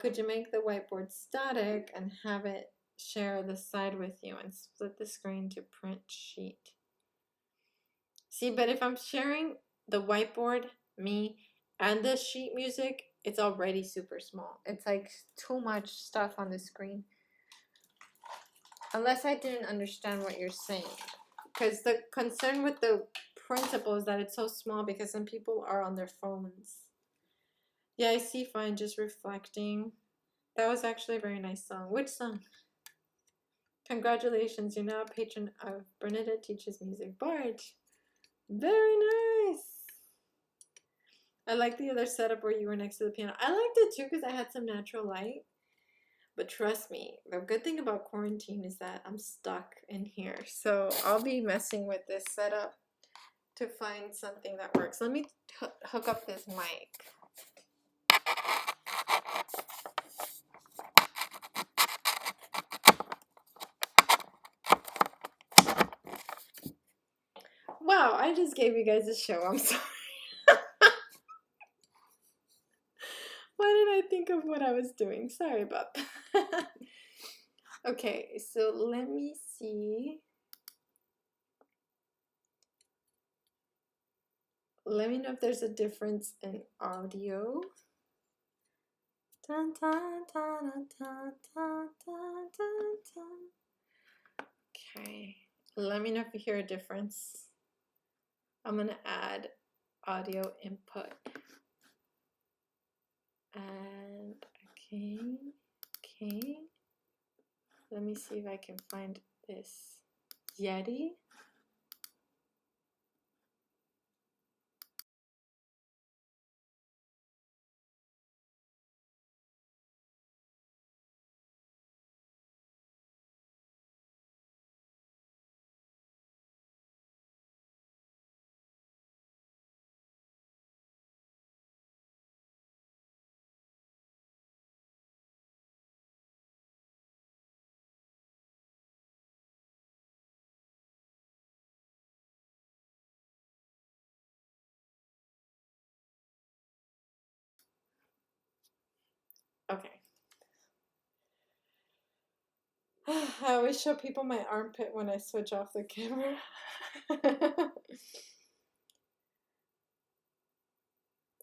Could you make the whiteboard static and have it share the side with you and split the screen to print sheet? See, but if I'm sharing the whiteboard, me, and the sheet music, it's already super small. It's like too much stuff on the screen. Unless I didn't understand what you're saying. Because the concern with the printable is that it's so small because some people are on their phones. Yeah, I see fine, just reflecting. That was actually a very nice song. Which song? Congratulations, you're now a patron of Bernadette Teaches Music. Bart. Very nice. I like the other setup where you were next to the piano. I liked it too because I had some natural light. But trust me, the good thing about quarantine is that I'm stuck in here. So I'll be messing with this setup to find something that works. Let me hook up this mic. Wow, I just gave you guys a show. I'm sorry. Why did I think of what I was doing? Sorry about that. Okay, so let me see. Let me know if there's a difference in audio. Dun, dun, dun, dun, dun, dun, dun, dun. Okay, let me know if you hear a difference. I'm going to add audio input. And okay. Let me see if I can find this Yeti. Okay. I always show people my armpit when I switch off the camera.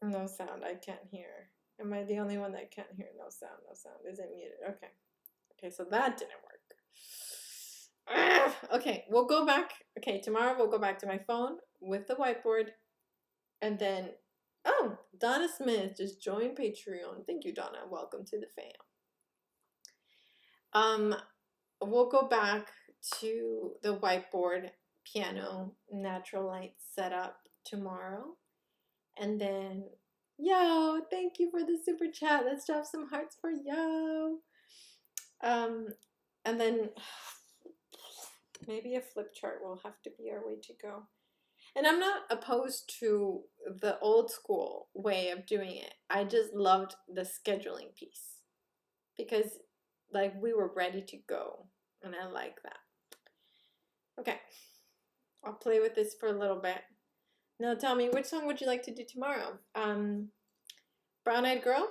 No sound, I can't hear. Am I the only one that can't hear? No sound, no sound. Is it muted? Okay. Okay, so that didn't work. Okay, we'll go back. Okay, tomorrow we'll go back to my phone with the whiteboard. And then, oh, Donna Smith just joined Patreon. Thank you, Donna. Welcome to the fam. We'll go back to the whiteboard, piano, natural light setup tomorrow. And then, yo, thank you for the super chat. Let's drop some hearts for yo. And then maybe a flip chart will have to be our way to go. And I'm not opposed to the old school way of doing it. I just loved the scheduling piece because like we were ready to go, and I like that. Okay, I'll play with this for a little bit. Now tell me, which song would you like to do tomorrow? Brown Eyed Girl,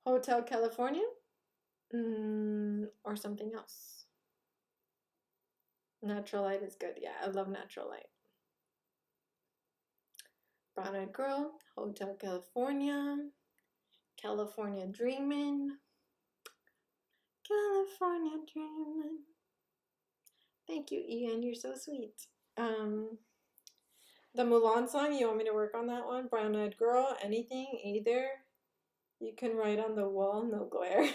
Hotel California, or something else? Natural Light is good. Yeah, I love Natural Light. Brown Eyed Girl, Hotel California, California Dreamin', California Dreamin'. Thank you, Ian. You're so sweet. The Mulan song, you want me to work on that one? Brown Eyed Girl, anything, either. You can write on the wall, no glare.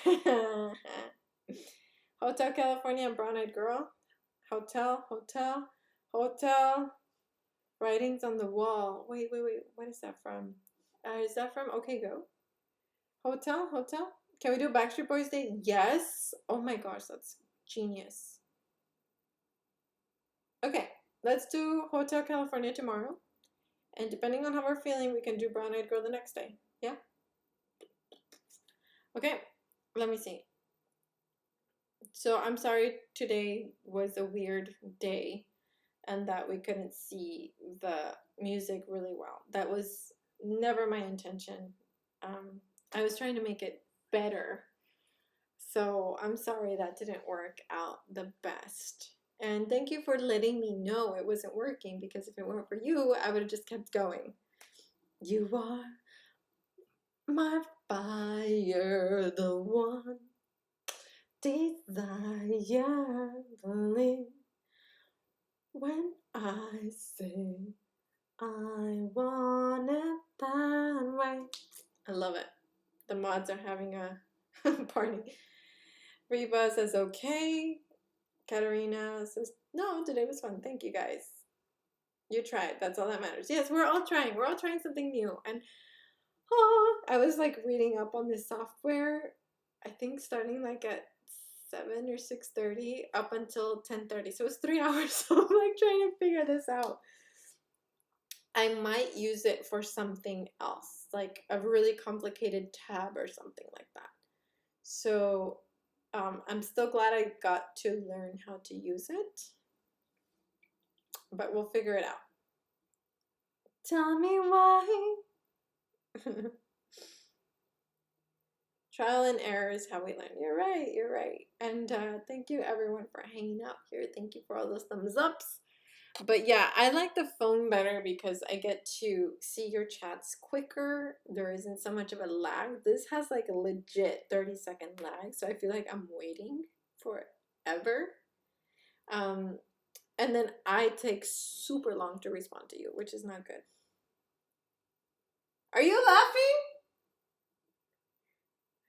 Hotel California and Brown Eyed Girl. Hotel, hotel, hotel. Writings on the wall. Wait. What is that from? Is that from OK Go? Hotel, hotel. Can we do Backstreet Boys Day? Yes. Oh my gosh, that's genius. Okay, let's do Hotel California tomorrow. And depending on how we're feeling, we can do Brown Eyed Girl the next day. Yeah? Okay, let me see. So I'm sorry today was a weird day and that we couldn't see the music really well. That was never my intention. I was trying to make it better. So I'm sorry that didn't work out the best. And thank you for letting me know it wasn't working, because if it weren't for you, I would have just kept going. You are my fire, the one desire, believe when I say I want it that way. I love it. The mods are having a party. Reba says okay. Katarina says, no, today was fun. Thank you guys. You tried. That's all that matters. Yes, we're all trying. We're all trying something new. And I was like reading up on this software, I think starting like at 7 or 6:30 up until 10:30. So it's 3 hours. So I'm like trying to figure this out. I might use it for something else, like a really complicated tab or something like that. So I'm still glad I got to learn how to use it, but we'll figure it out. Tell me why. Trial and error is how we learn. You're right. And thank you everyone for hanging out here. Thank you for all those thumbs ups. But yeah, I like the phone better because I get to see your chats quicker. There isn't so much of a lag. This has like a legit 30-second lag, so I feel like I'm waiting forever. And then I take super long to respond to you, which is not good. Are you laughing?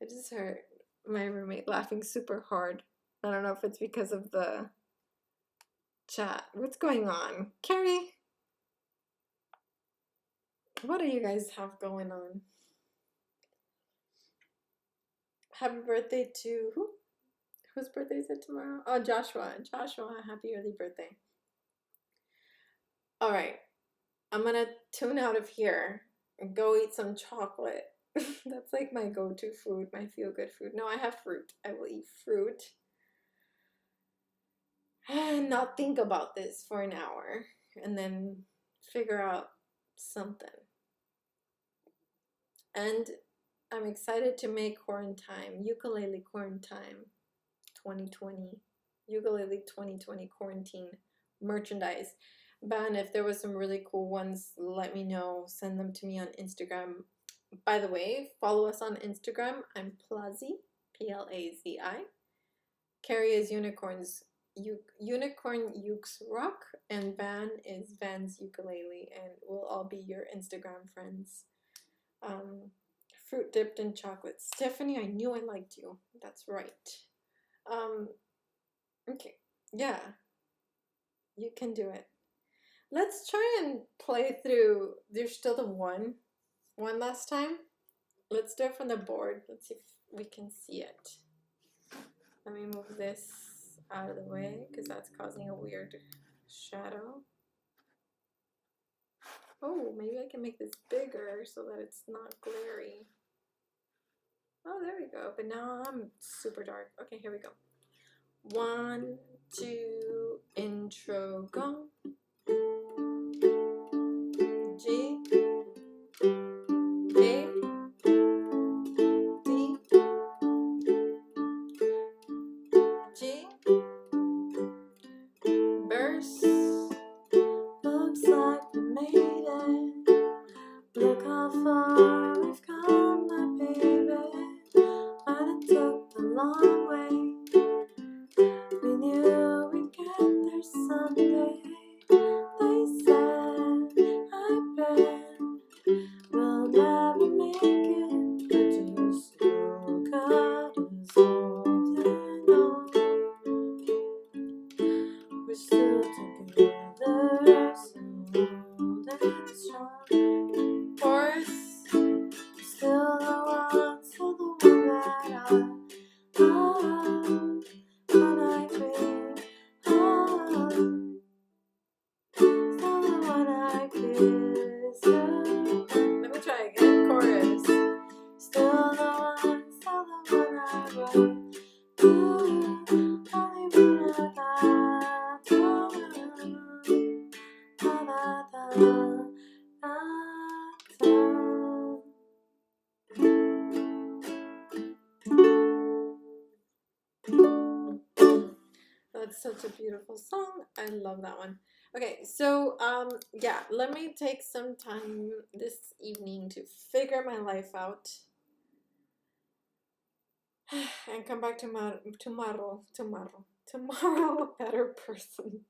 I just heard my roommate laughing super hard. I don't know if it's because of the chat. What's going on? Carrie? What do you guys have going on? Happy birthday to who? Whose birthday is it tomorrow? Oh, Joshua. Joshua, happy early birthday. All right. I'm going to tune out of here and go eat some chocolate. That's like my go-to food, my feel-good food. No, I have fruit. I will eat fruit and not think about this for an hour and then figure out something. And I'm excited to make Quarantine, Ukulele Quarantine 2020, Ukulele 2020 Quarantine merchandise. Ben, if there was some really cool ones, let me know. Send them to me on Instagram. By the way, follow us on Instagram. I'm Plazi, Plazi. Carrie is Unicorns, Unicorn Ukes Rock, and Van is Van's Ukulele, and we'll all be your Instagram friends. Fruit dipped in chocolate. Stephanie, I knew I liked you. That's right. Okay, yeah, you can do it. Let's try and play through. There's still the one last time. Let's do it from the board. Let's see if we can see it. Let me move this out of the way because that's causing a weird shadow. Oh, maybe I can make this bigger so that it's not glary. Oh, there we go. But now I'm super dark. Okay, here we go. 1, 2, intro, go. G, A, D, G, verse. Looks like we made it. Look how far we've come, my baby. And it took the long way. We knew we'd get there someday. That's such a beautiful song. I love that one. Okay, so yeah, let me take some time this evening to figure my life out and come back tomorrow a better person.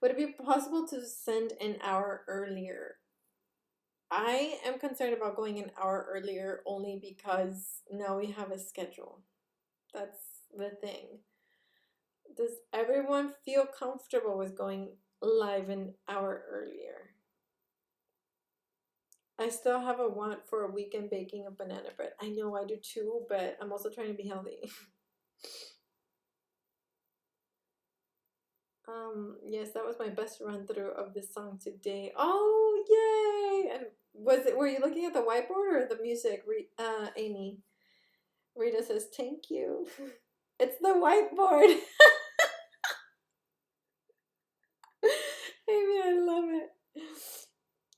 Would it be possible to send an hour earlier? I am concerned about going an hour earlier only because now we have a schedule. That's the thing. Does everyone feel comfortable with going live an hour earlier? I still have a want for a weekend baking of banana bread. I know I do too, but I'm also trying to be healthy. Yes, that was my best run through of this song today. Oh, yay! And were you looking at the whiteboard or the music, Amy? Rita says, thank you. It's the whiteboard. Amy, I love it.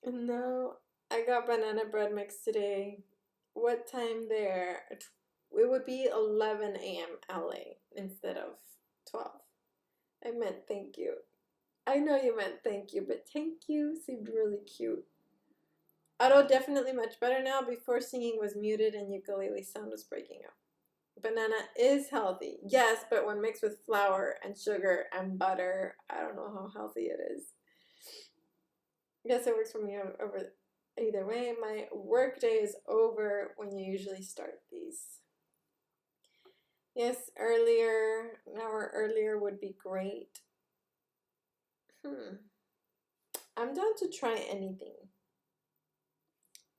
No, I got banana bread mix today. What time there? It would be 11 a.m. LA instead of 12. I meant thank you. I know you meant thank you, but thank you seemed really cute. Auto definitely much better now. Before singing was muted and ukulele sound was breaking up. Banana is healthy. Yes, but when mixed with flour and sugar and butter, I don't know how healthy it is. Yes, it works for me over either way. My work day is over when you usually start these. Yes, earlier, an hour earlier would be great. I'm down to try anything.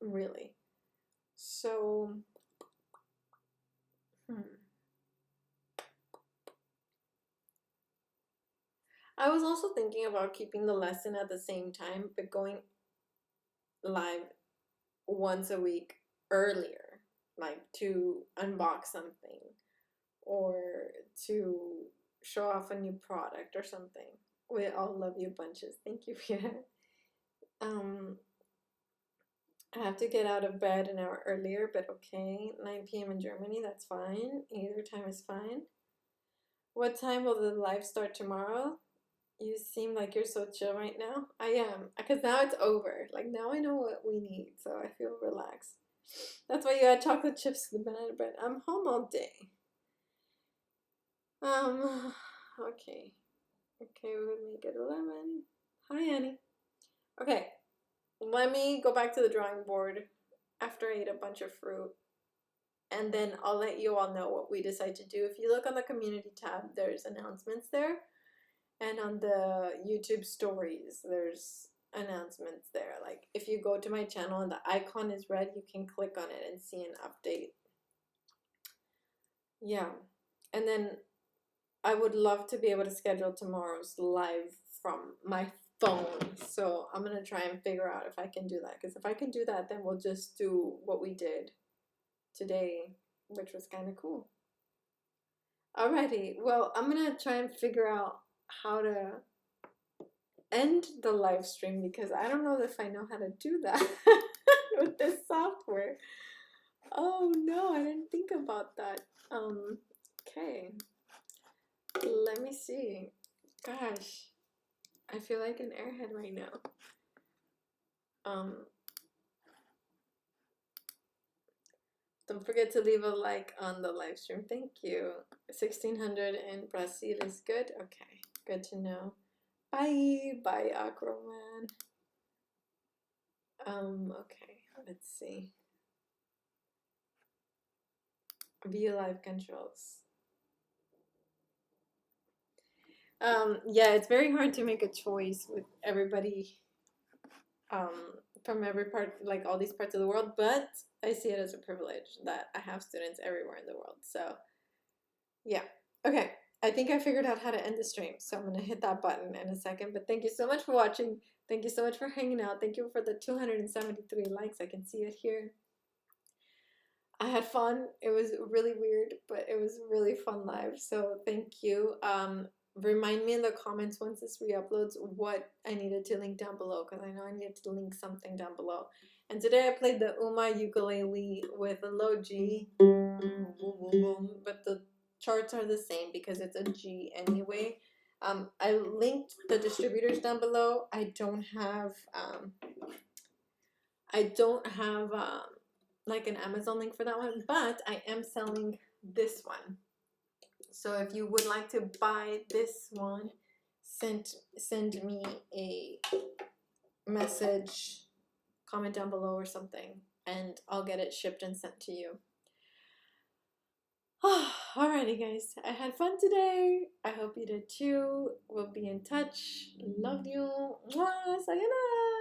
Really. So, I was also thinking about keeping the lesson at the same time, but going live once a week earlier, like to unbox something or to show off a new product or something. We all love you bunches. Thank you, Pierre. I have to get out of bed an hour earlier, but okay. 9 p.m. in Germany, that's fine. Either time is fine. What time will the live start tomorrow? You seem like you're so chill right now. I am, because now it's over. Like, now I know what we need, so I feel relaxed. That's why you add chocolate chips to the banana bread. I'm home all day. Okay. Okay, we'll make it 11. Hi, Annie. Okay, let me go back to the drawing board after I eat a bunch of fruit. And then I'll let you all know what we decide to do. If you look on the community tab, there's announcements there. And on the YouTube stories, there's announcements there. Like if you go to my channel and the icon is red, you can click on it and see an update. Yeah. And then I would love to be able to schedule tomorrow's live from my phone. So I'm going to try and figure out if I can do that. Because if I can do that, then we'll just do what we did today, which was kind of cool. Alrighty. Well, I'm going to try and figure out how to end the live stream because I don't know if I know how to do that with this software. Oh no, I didn't think about that. Okay. Let me see. Gosh, I feel like an airhead right now. Don't forget to leave a like on the live stream. Thank you. 1600 in Brazil is good. Okay, good to know. Bye, bye, Aquaman. Okay, let's see. View live controls. Yeah, it's very hard to make a choice with everybody from every part, like all these parts of the world, but I see it as a privilege that I have students everywhere in the world. So yeah, okay. I think I figured out how to end the stream, so I'm gonna hit that button in a second. But thank you so much for watching. Thank you so much for hanging out. Thank you for the 273 likes. I can see it here. I had fun. It was really weird, but it was really fun live. So thank you. remind me in the comments once this re-uploads what I needed to link down below, because I know I needed to link something down below. And today I played the ukulele with a low G, but the charts are the same because it's a G anyway. I linked the distributors down below. I don't have like an Amazon link for that one, but I am selling this one. So if you would like to buy this one, send me a message, comment down below or something, and I'll get it shipped and sent to you. Alrighty guys, I had fun today. I hope you did too. We'll be in touch. Love you. Mwah, sayonara.